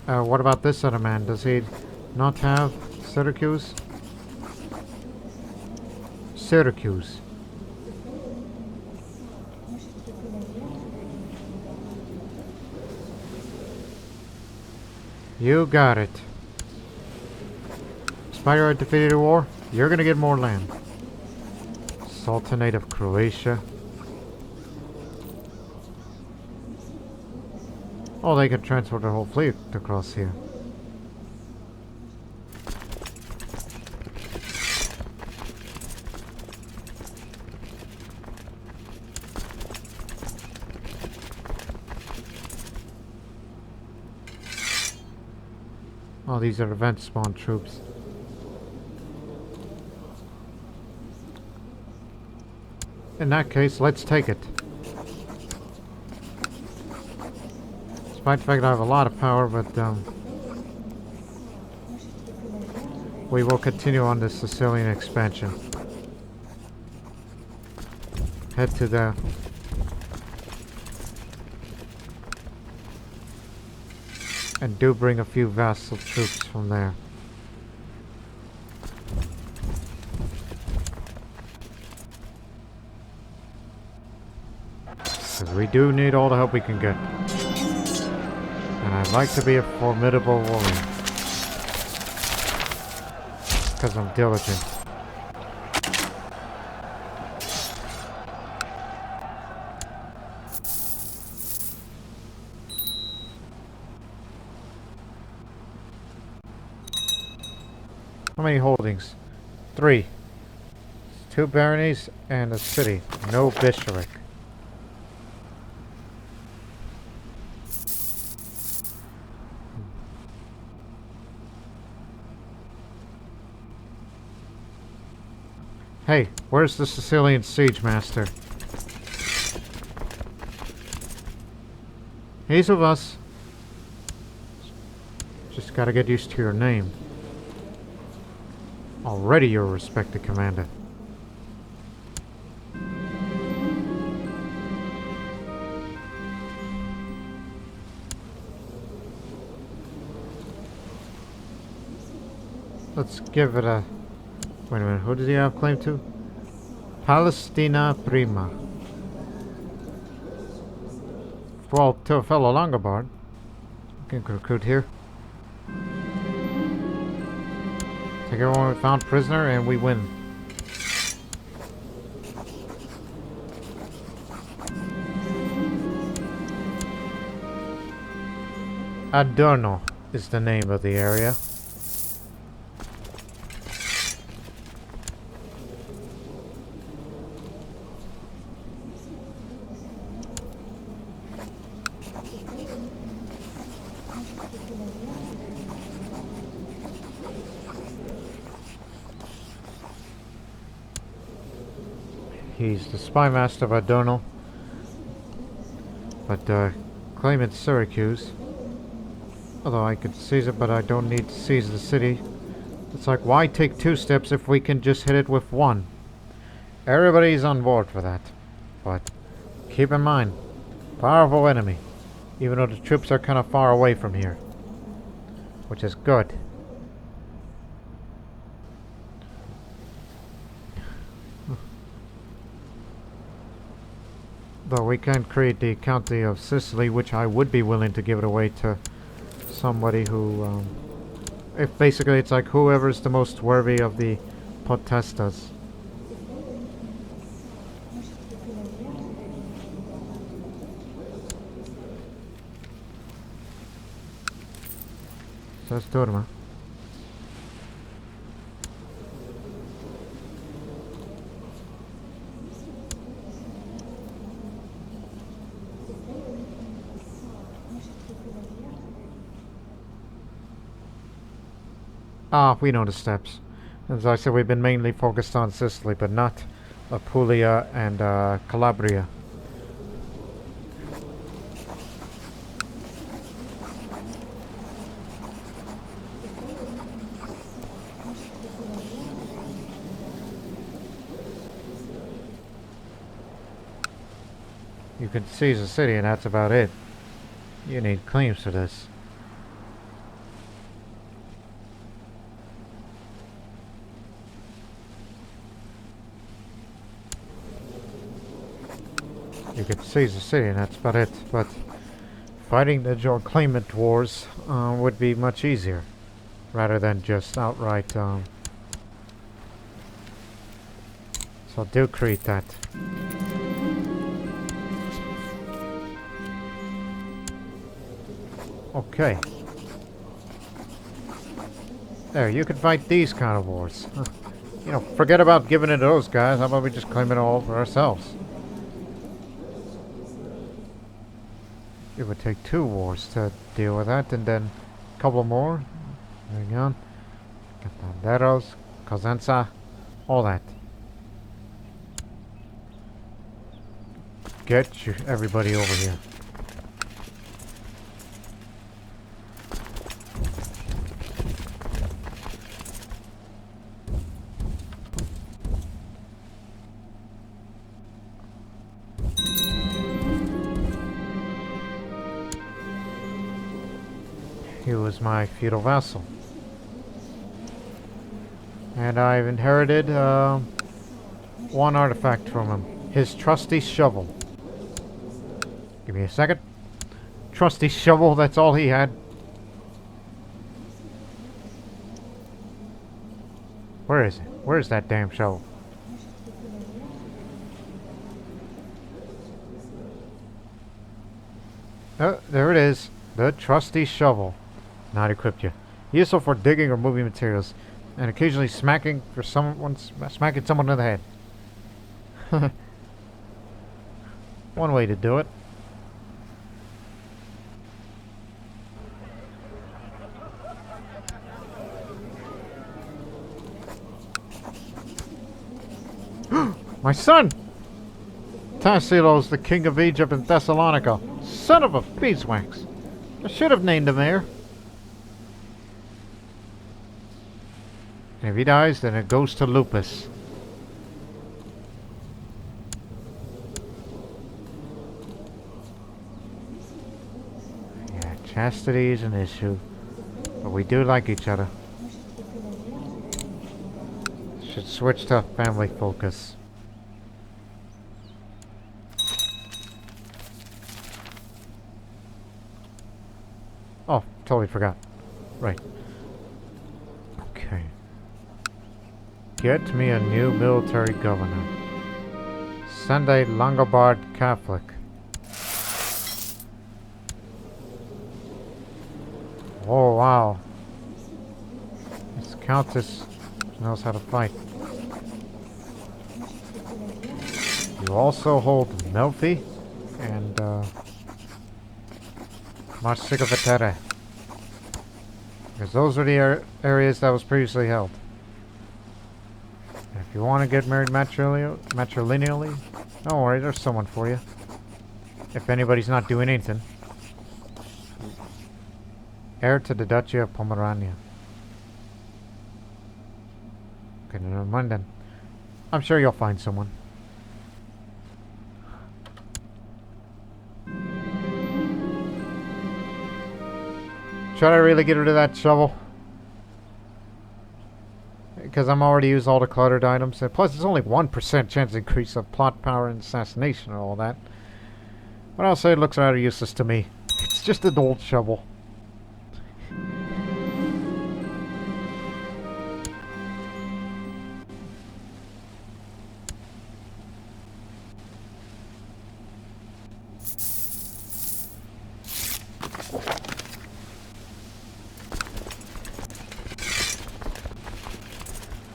What about this other man? Does he not have Syracuse? Syracuse. You got it. Spider had defeated the war. You're gonna get more land. Sultanate of Croatia. Oh, they could transport their whole fleet across here. Oh, these are event spawn troops. In that case, let's take it. Despite the fact that I have a lot of power, but we will continue on this Sicilian expansion. Head to the... and do bring a few vassal troops from there. Because we do need all the help we can get. And I'd like to be a formidable warrior. Because I'm diligent. How many holdings? 3. 2 baronies and a city. No bishopric. Hey, where's the Sicilian siege master? He's with us. Just gotta get used to your name. Already you're a respected commander. Let's give it a... Wait a minute, who does he have claim to? Palestina Prima. Well, to a fellow Longobards. We can recruit here. Take everyone we found prisoner and we win. Adorno is the name of the area. He's the spy master of Adorno, but claiming Syracuse. Although I could seize it, but I don't need to seize the city. It's like, why take 2 steps if we can just hit it with 1? Everybody's on board for that. But keep in mind, powerful enemy. Even though the troops are kind of far away from here. Which is good. Though we can create the county of Sicily, which I would be willing to give it away to somebody who, if basically it's like whoever's the most worthy of the potestas. Says Turma. Ah, we know the steps. As I said, we've been mainly focused on Sicily, but not Apulia and Calabria. You can seize a city and that's about it. You need claims for this. You could seize the city and that's about it. But fighting the Joe claimant wars would be much easier. Rather than just outright... so do create that. Okay. There, you can fight these kind of wars. You know, forget about giving it to those guys. How about we just claim it all for ourselves? It would take 2 wars to deal with that, and then a couple more. Moving on. Catanderos, Cosenza, all that. Get you, everybody over here. He was my feudal vassal. And I've inherited 1 artifact from him. His trusty shovel. Give me a second. Trusty shovel, that's all he had. Where is it? Where's that damn shovel? Oh, there it is. The trusty shovel. Not equipped yet. Useful for digging or moving materials, and occasionally smacking someone in the head. One way to do it. My son! Tassilo's the king of Egypt and Thessalonica. Son of a beeswax. I should have named him heir. And if he dies, then it goes to Lupus. Yeah, chastity is an issue. But we do like each other. Should switch to family focus. Oh, totally forgot. Right. Okay. Get me a new military governor. Send a Langobard Catholic. Oh, wow. This countess knows how to fight. You also hold Amalfi and Marsicovetere. Because those are the areas that was previously held. And if you want to get married matrilineally, don't worry, there's someone for you. If anybody's not doing anything. Heir to the Duchy of Pomerania. Okay, never mind then. I'm sure you'll find someone. Should I really get rid of that shovel? Because I'm already used all the cluttered items. And plus, it's only 1% chance increase of plot power and assassination and all that. But I'll say it looks rather useless to me. It's just an old shovel.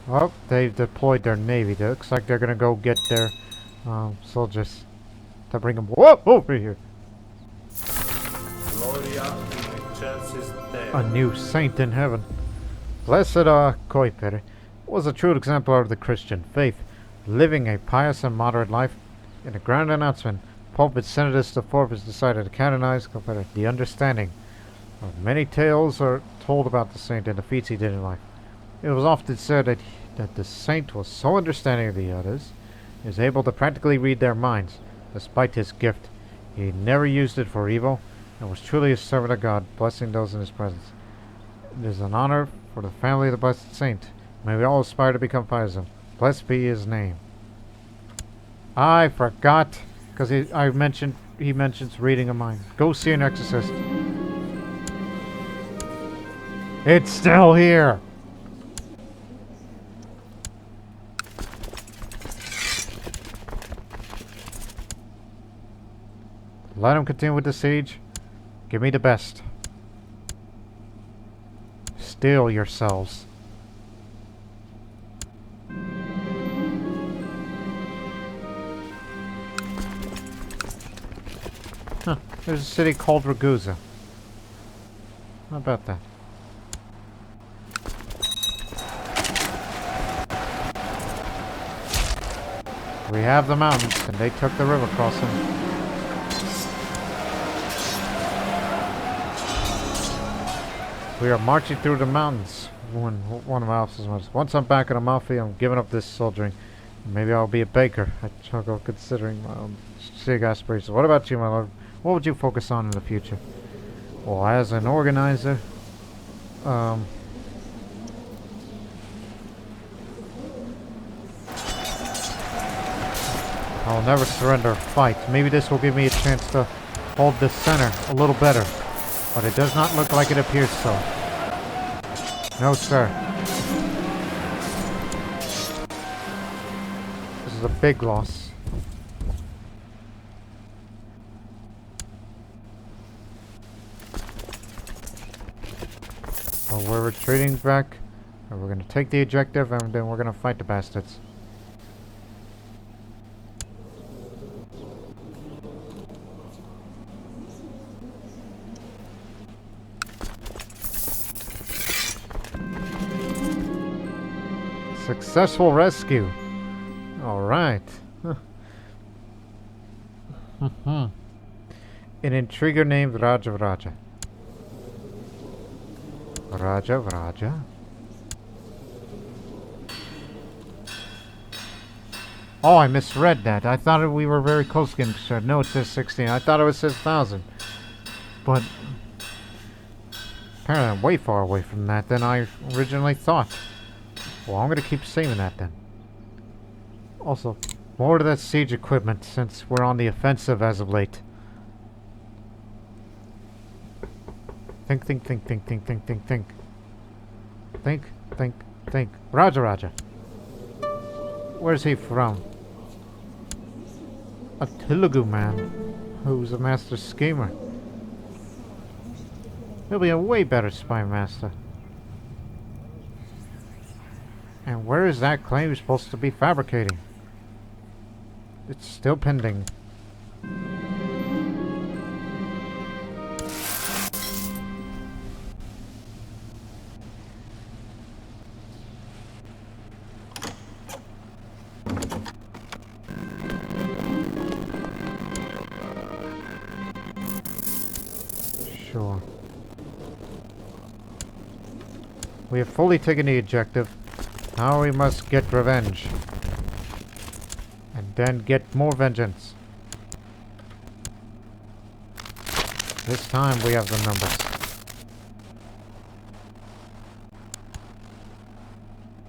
Well, they've deployed their navy. It looks like they're gonna go get their soldiers to bring them over here. A new saint in heaven. Blessed Koiper was a true exemplar of the Christian faith, living a pious and moderate life. In a grand announcement, Pope Benedictus IV has decided to canonize Koiper. The understanding of many tales are told about the saint and the feats he did in life. It was often said that the saint was so understanding of the others, he was able to practically read their minds. Despite his gift, he never used it for evil, and was truly a servant of God, blessing those in his presence. It is an honor for the family of the blessed saint. May we all aspire to become pious. Blessed be his name. I forgot Because he mentions reading a mind. Go see an exorcist. It's still here! Let him continue with the siege. Give me the best. Steel yourselves. Huh. There's a city called Ragusa. How about that? We have the mountains, and they took the river crossing. We are marching through the mountains. One of my officers was. Once I'm back in Amalfi, I'm giving up this soldiering. Maybe I'll be a baker. I struggle considering my own civic aspirations. What about you, my lord? What would you focus on in the future? Well, as an organizer, I'll never surrender a fight. Maybe this will give me a chance to hold the center a little better. But it does not look like it appears so. No, sir. This is a big loss. Well, we're retreating back. And we're going to take the objective and then we're going to fight the bastards. Successful rescue. Alright. An intriguer named Raja. Raja. Oh, I misread that. I thought we were very close to getting concerned. No, it says 16. I thought it was 6,000. But apparently I'm way far away from that than I originally thought. Well, I'm going to keep saving that then. Also, more to that siege equipment since we're on the offensive as of late. Think. Raja. Where's he from? A Telugu man who's a master schemer. He'll be a way better spy master. And where is that claim supposed to be fabricating? It's still pending. Sure. We have fully taken the objective. Now we must get revenge. And then get more vengeance. This time we have the numbers.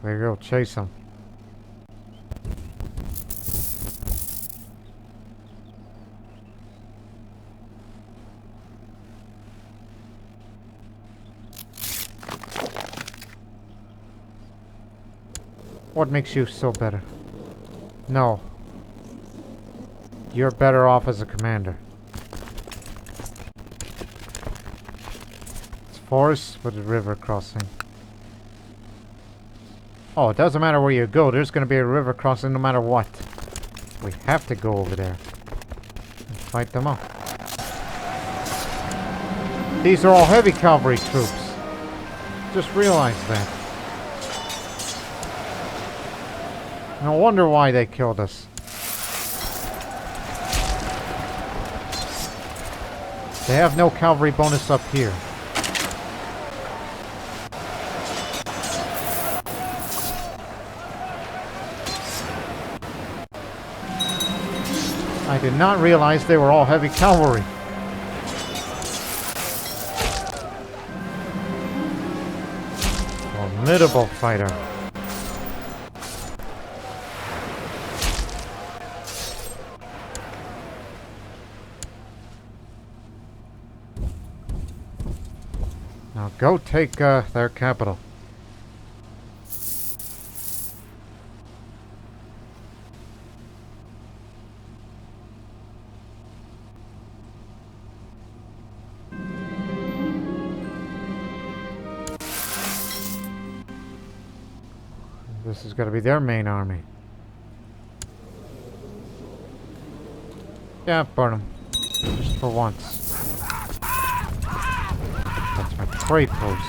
There you go, chase them. What makes you so better? No. You're better off as a commander. It's forest with a river crossing. Oh, it doesn't matter where you go. There's going to be a river crossing no matter what. We have to go over there and fight them up. These are all heavy cavalry troops. Just realize that. No wonder why they killed us. They have no cavalry bonus up here. I did not realize they were all heavy cavalry. Formidable fighter. Now go take their capital. This is going to be their main army. Yeah, burn them. Just for once. That's my trade post.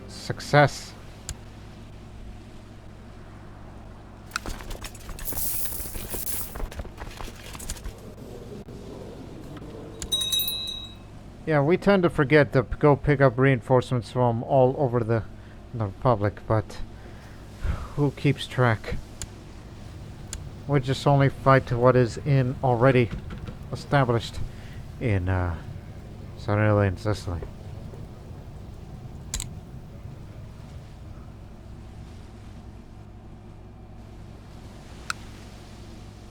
Success. Yeah, we tend to forget to go pick up reinforcements from all over the Republic, but who keeps track? We just only fight to what is already established in Southern Italy and Sicily.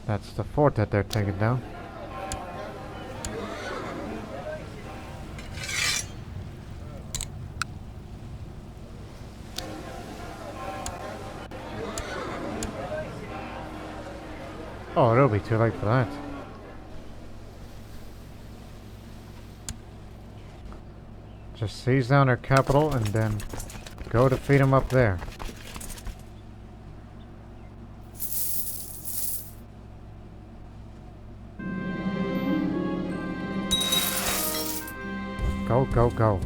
That's the fort that they're taking down. Oh, it'll be too late for that. Just seize down their capital and then go defeat them up there. Go, go, go.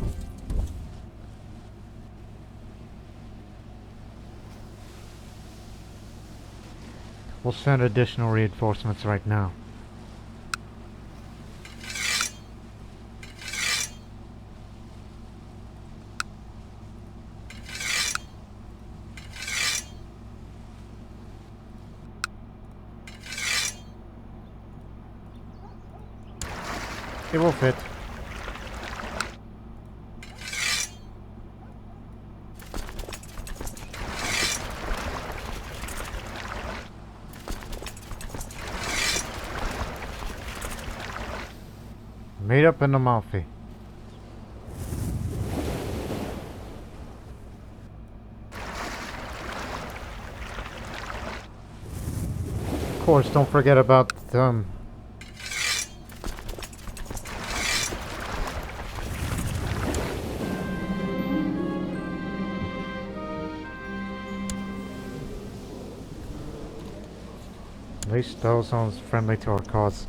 We'll send additional reinforcements right now. It will fit. Meet up in Amalfi. Of course, don't forget about at least those zones friendly to our cause.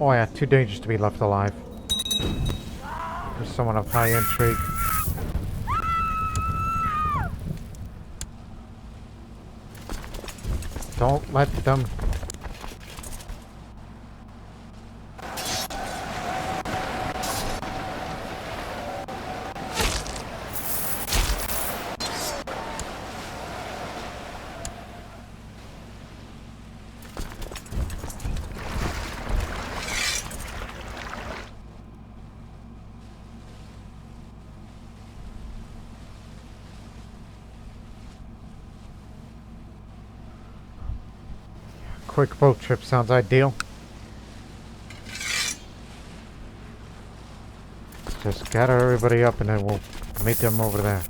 Oh yeah, too dangerous to be left alive. There's someone of high intrigue. Don't let them... Quick boat trip sounds ideal. Just gather everybody up and then we'll meet them over there.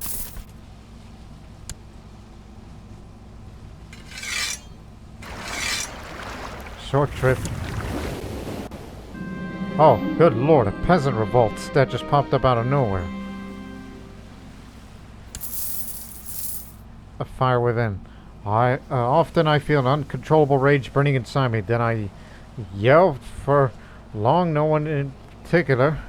Short trip. Oh, good lord, a peasant revolt that just popped up out of nowhere. A fire within. Often I feel an uncontrollable rage burning inside me. Then I yell for long, no one in particular.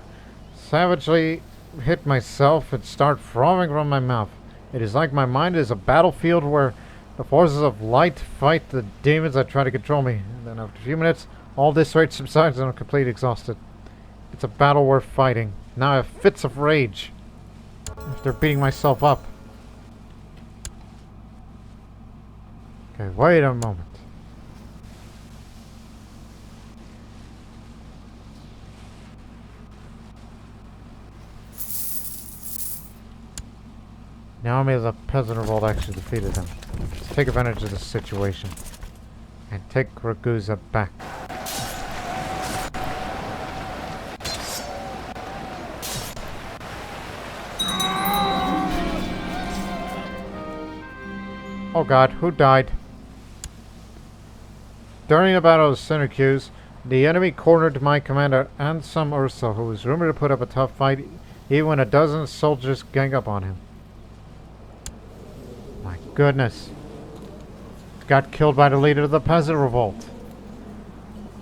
Savagely hit myself and start frothing from my mouth. It is like my mind is a battlefield where the forces of light fight the demons that try to control me. And then after a few minutes, all this rage subsides and I'm completely exhausted. It's a battle worth fighting. Now I have fits of rage after beating myself up. Okay, wait a moment. army of the peasant revolt actually defeated them. Let's take advantage of this situation and take Ragusa back. Oh god, who died? During the Battle of Syracuse, the enemy cornered my commander and some Ursa, who was rumored to put up a tough fight even when a dozen soldiers gang up on him. My goodness. Got killed by the leader of the peasant revolt.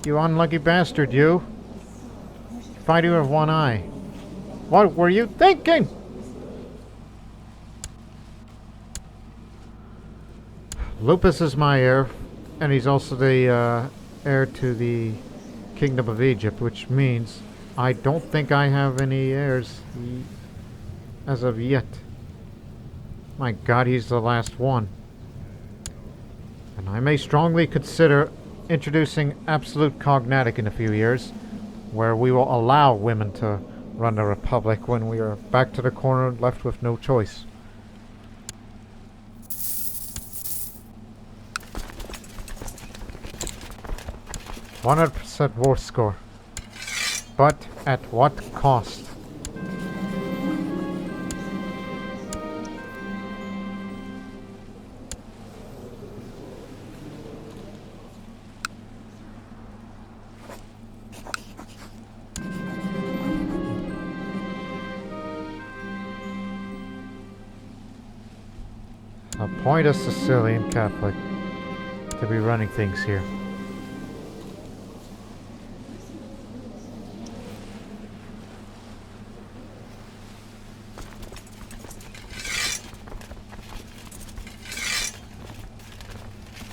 You unlucky bastard, you. Fighting with one eye. What were you thinking? Lupus is my heir, and he's also the heir to the Kingdom of Egypt, which means I don't think I have any heirs as of yet. My god, he's the last one. And I may strongly consider introducing absolute cognatic in a few years, where we will allow women to run the Republic when we are back to the corner left with no choice. %100% war score. But at what cost? Appoint a Sicilian Catholic to be running things here.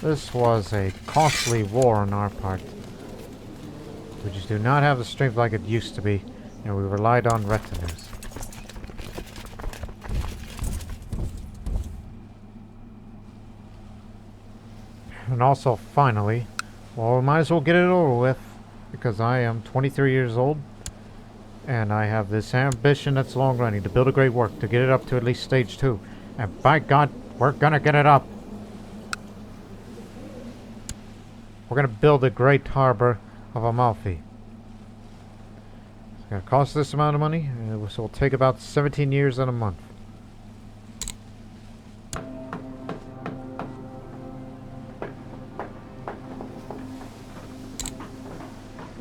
This was a costly war on our part. We just do not have the strength like it used to be, and we relied on retinues. And also, finally, well, we might as well get it over with, because I am 23 years old, and I have this ambition that's long running, to build a great work, to get it up to at least stage 2. And by God, we're gonna get it up! We're going to build a great harbor of Amalfi. It's going to cost this amount of money, and it will take about 17 years and a month.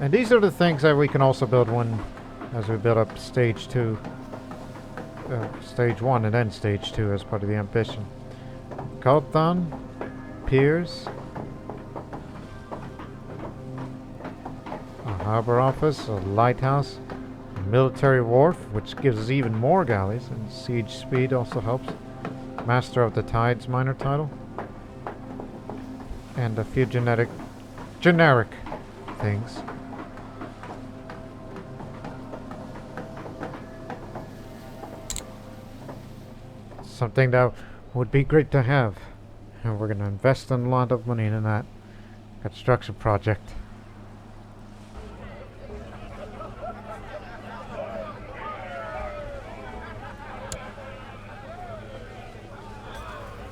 And these are the things that we can also build as we build up stage 2, stage 1 and then stage 2 as part of the ambition. Kothon, piers, harbor office, a lighthouse, a military wharf, which gives us even more galleys, and siege speed also helps. Master of the Tides minor title. And a few generic things. Something that would be great to have. And we're going to invest a lot of money in that construction project.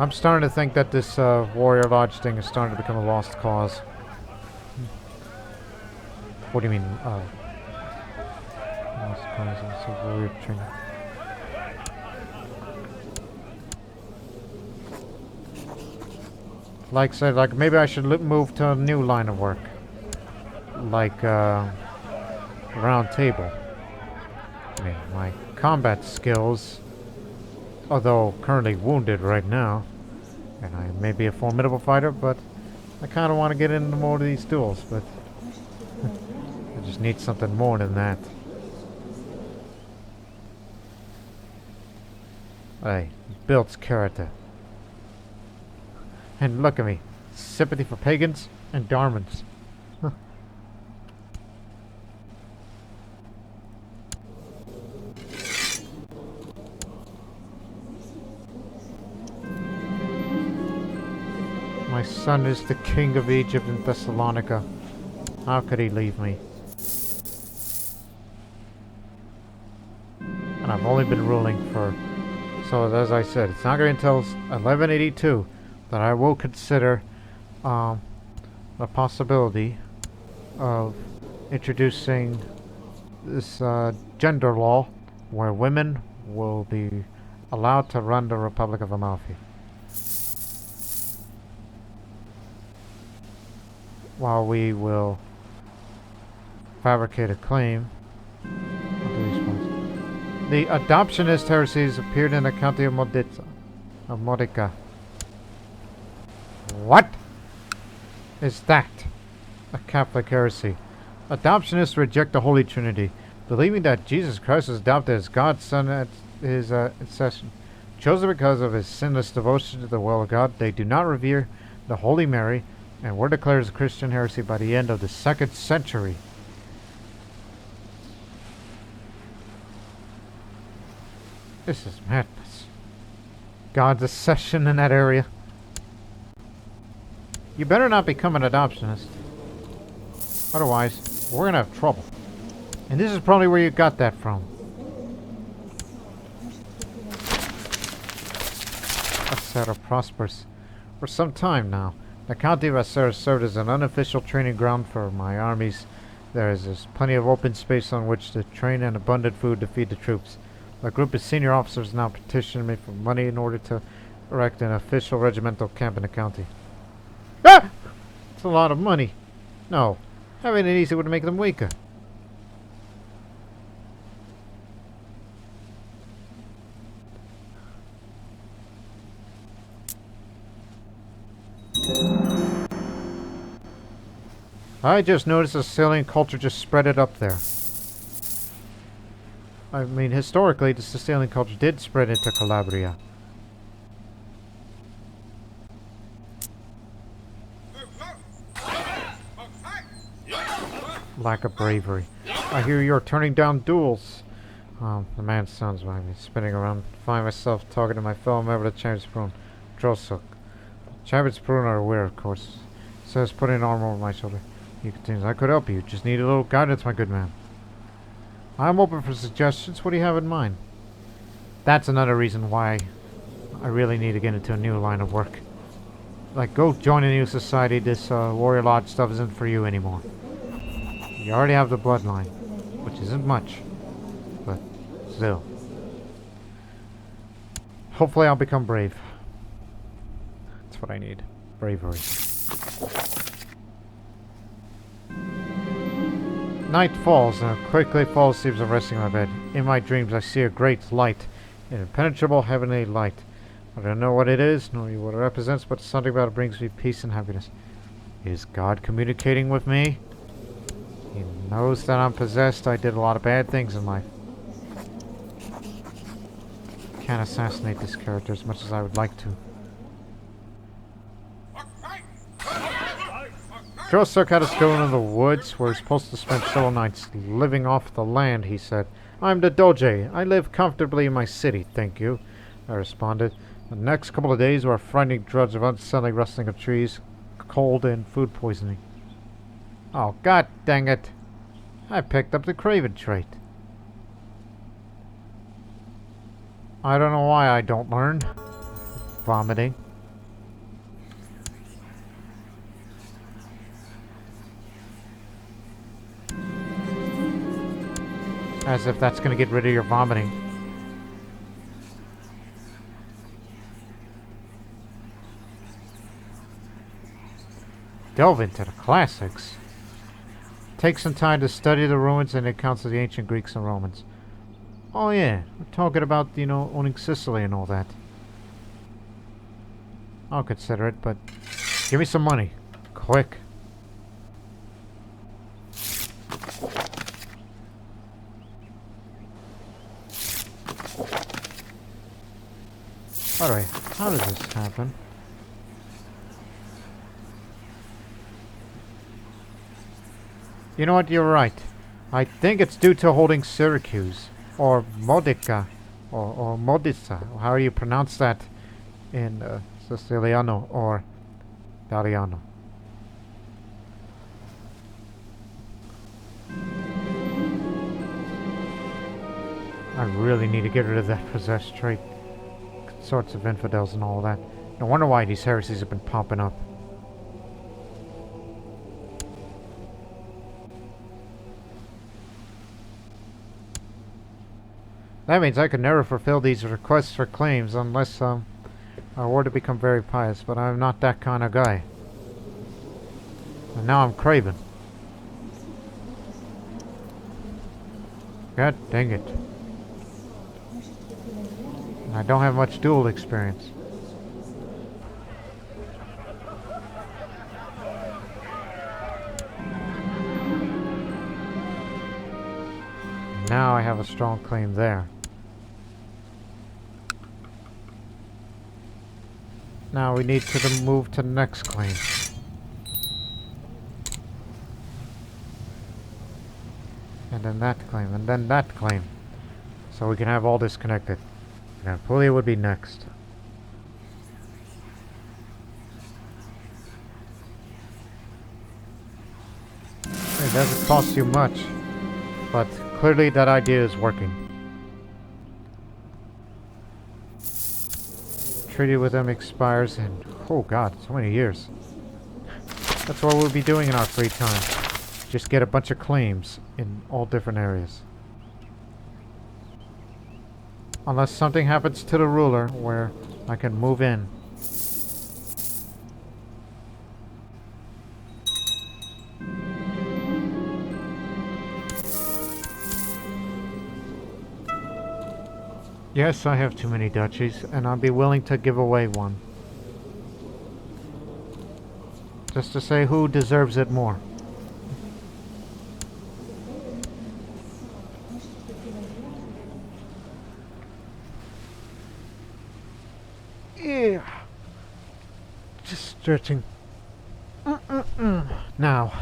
I'm starting to think that this Warrior Lodge thing is starting to become a lost cause. What do you mean, lost cause? It's a weird thing. Like I said, like maybe I should move to a new line of work. Like, round table. I mean, my combat skills, although currently wounded right now, and I may be a formidable fighter, but I kind of want to get into more of these duels, but I just need something more than that. Hey, builds character. And look at me, sympathy for pagans and Dharmans. My son is the king of Egypt and Thessalonica. How could he leave me? And I've only been ruling for So as I said, it's not going to be until 1182 that I will consider the possibility of introducing this gender law where women will be allowed to run the Republic of Amalfi. While we will fabricate a claim. The adoptionist heresies appeared in the county of Modica. What is that? A Catholic heresy. Adoptionists reject the Holy Trinity, believing that Jesus Christ was adopted as God's Son at his accession. Chosen because of his sinless devotion to the will of God, they do not revere the Holy Mary and were declared as Christian heresy by the end of the 2nd century. This is madness. God's accession in that area. You better not become an adoptionist. Otherwise, we're gonna have trouble. And this is probably where you got that from. Acera prospers. For some time now, the county of Acera served as an unofficial training ground for my armies. There is plenty of open space on which to train and abundant food to feed the troops. A group of senior officers now petitioned me for money in order to erect an official regimental camp in the county. Ah! It's a lot of money. No, having it easy would make them weaker. I just noticed the Sicilian culture just spread it up there. I mean, historically, the Sicilian culture did spread into Calabria. Lack of bravery. I hear you're turning down duels. The man sounds like me, spinning around. Find myself talking to my fellow member of the Champions Prune, Drosuk. Champions Prune are aware, of course. Says putting an arm over my shoulder. He continues, I could help you. Just need a little guidance, my good man. I'm open for suggestions. What do you have in mind? That's another reason why I really need to get into a new line of work. Like, go join a new society. This Warrior Lodge stuff isn't for you anymore. You already have the bloodline, which isn't much, but still. Hopefully I'll become brave. That's what I need. Bravery. Night falls, and I quickly fall asleep of resting in my bed. In my dreams I see a great light, an impenetrable heavenly light. I don't know what it is, nor what it represents, but something about it brings me peace and happiness. Is God communicating with me? He knows that I'm possessed. I did a lot of bad things in life. Can't assassinate this character as much as I would like to. Drosuk had us go into the woods where he's supposed to spend several nights living off the land, he said. I'm the Doge. I live comfortably in my city, thank you, I responded. The next couple of days were a frightening drudge of unsettling rustling of trees, cold, and food poisoning. Oh, god dang it. I picked up the craven trait. I don't know why I don't learn. Vomiting. As if that's going to get rid of your vomiting. Delve into the classics. Take some time to study the ruins and accounts of the ancient Greeks and Romans. Oh yeah, we're talking about, owning Sicily and all that. I'll consider it, but give me some money. Quick. By the way, how does this happen? You know what, you're right. I think it's due to holding Syracuse, or Modica, or Modica, how you pronounce that in Siciliano or Italiano. I really need to get rid of that possessed trait. sorts of infidels and all that. No wonder why these heresies have been popping up. That means I could never fulfill these requests for claims unless I were to become very pious, but I'm not that kind of guy. And now I'm craving. God dang it. And I don't have much duel experience. Now I have a strong claim there. Now we need to move to the next claim. And then that claim, and then that claim. So we can have all this connected. And Apulia would be next. It doesn't cost you much, but clearly that idea is working. Treaty with them expires in, oh god, so many years. That's what we'll be doing in our free time. Just get a bunch of claims in all different areas. Unless something happens to the ruler where I can move in. Yes, I have too many duchies, and I'll be willing to give away one. Just to say who deserves it more. Yeah. Just stretching. Now,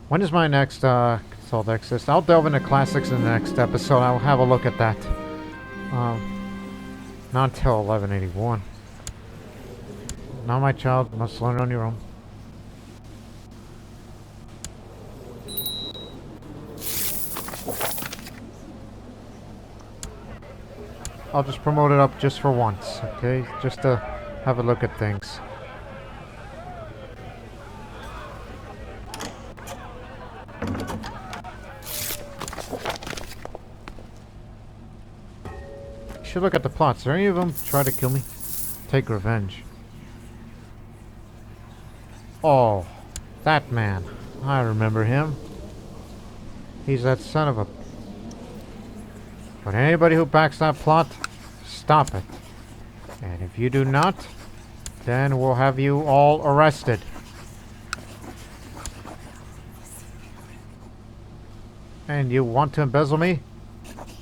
when is my next Consult Exist? I'll delve into classics in the next episode. I'll have a look at that. Not until 1181. Now, my child, must learn on your own. I'll just promote it up just for once, okay? Just to have a look at things. You should look at the plots. Are any of them try to kill me? Take revenge. Oh, that man. I remember him. He's that son of a... But anybody who backs that plot, stop it. And if you do not, then we'll have you all arrested. And you want to embezzle me?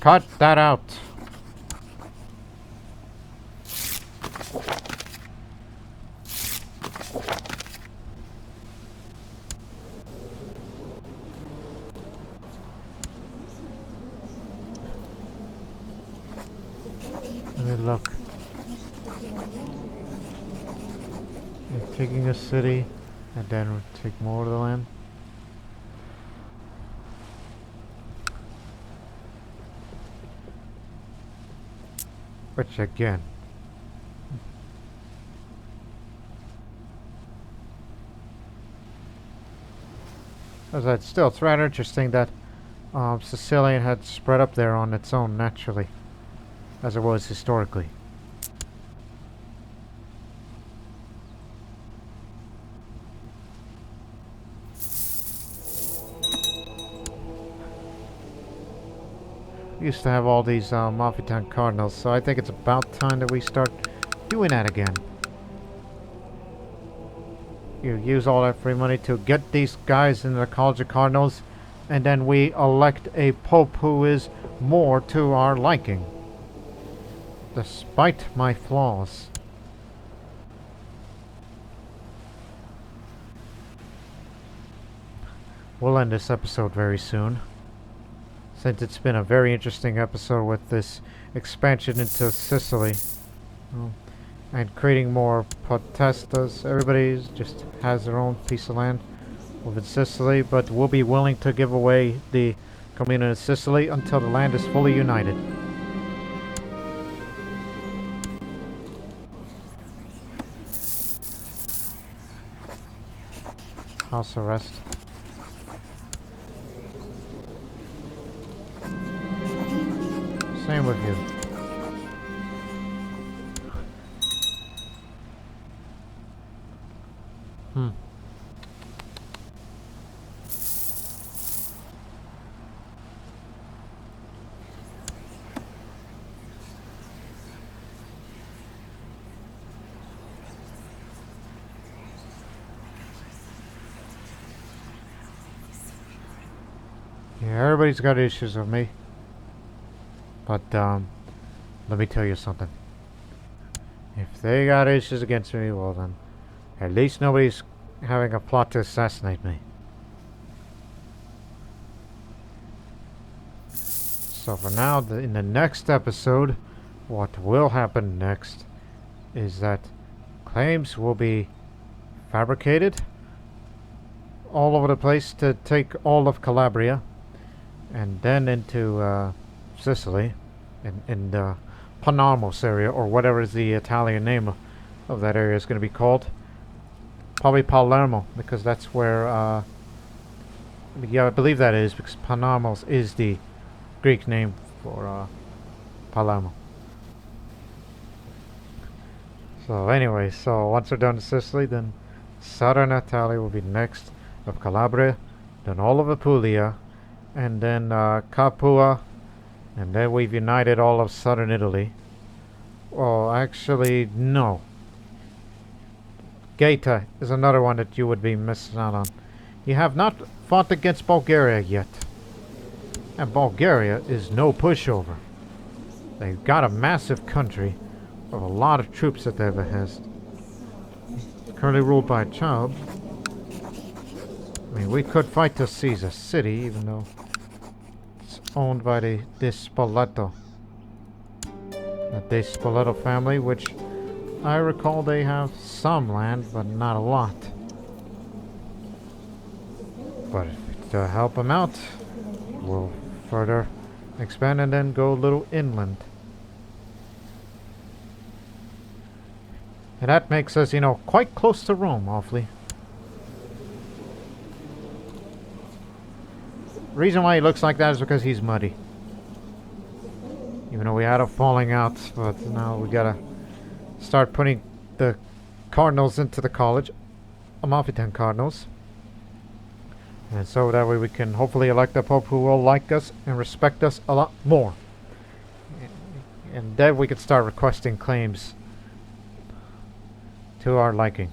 Cut that out. Look, you're taking a city and then we'll take more of the land. Which again, as still, it's rather interesting that Sicilian had spread up there on its own naturally, as it was historically. We used to have all these Amalfi cardinals, so I think it's about time that we start doing that again. You use all that free money to get these guys in the College of Cardinals, and then we elect a pope who is more to our liking. Despite my flaws. We'll end this episode very soon, since it's been a very interesting episode with this expansion into Sicily. And creating more potestas. Everybody just has their own piece of land within Sicily, but we'll be willing to give away the community of Sicily until the land is fully united. House arrest. Same with you. Yeah, everybody's got issues with me. But, let me tell you something. If they got issues against me, well then, at least nobody's having a plot to assassinate me. So for now, in the next episode, what will happen next is that claims will be fabricated all over the place to take all of Calabria and then into Sicily in the Panormos area, or whatever is the Italian name of that area is going to be called. Probably Palermo, because that's where yeah, I believe that is, because Panormos is the Greek name for Palermo. So anyway, so once we're done in Sicily, then southern Italy will be next, of Calabria, then all of Apulia, and then Capua, and then we've united all of southern Italy. Well, actually, no. Gaeta is another one that you would be missing out on. You have not fought against Bulgaria yet. And Bulgaria is no pushover. They've got a massive country with a lot of troops that they've amassed. Currently ruled by a child. I mean, we could fight to seize a city, even though it's owned by the Spoleto. The De Spoleto family, which I recall they have some land, but not a lot. But to help them out, we'll further expand and then go a little inland. And that makes us, you know, quite close to Rome, awfully. Reason why he looks like that is because he's muddy. Even though we had a falling out, but now we gotta start putting the Cardinals into the college. Amalfi Cardinals. And so that way we can hopefully elect a Pope who will like us and respect us a lot more. And then we could start requesting claims to our liking.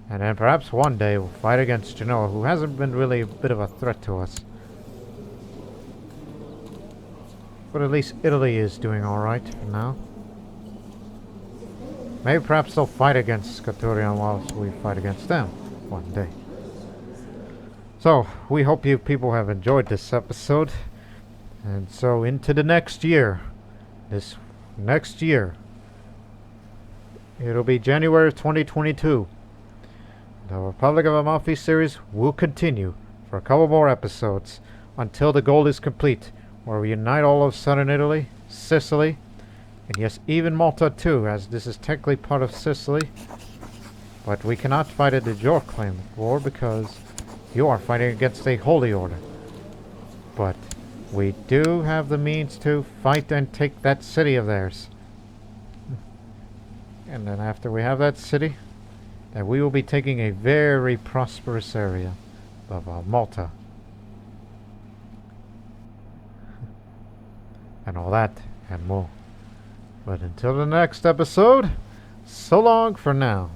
And then perhaps one day we'll fight against Genoa, who hasn't been really a bit of a threat to us. But at least Italy is doing alright for now. Maybe perhaps they'll fight against Scaturian whilst we fight against them one day. So, we hope you people have enjoyed this episode. And so into the next year. This next year. It'll be January 2022. The Republic of Amalfi series will continue for a couple more episodes until the goal is complete, where we unite all of southern Italy, Sicily, and yes, even Malta too, as this is technically part of Sicily. But we cannot fight a de jure claim war because you are fighting against a holy order. But we do have the means to fight and take that city of theirs. And then after we have that city, then we will be taking a very prosperous area of Malta. And all that and more. But until the next episode, so long for now.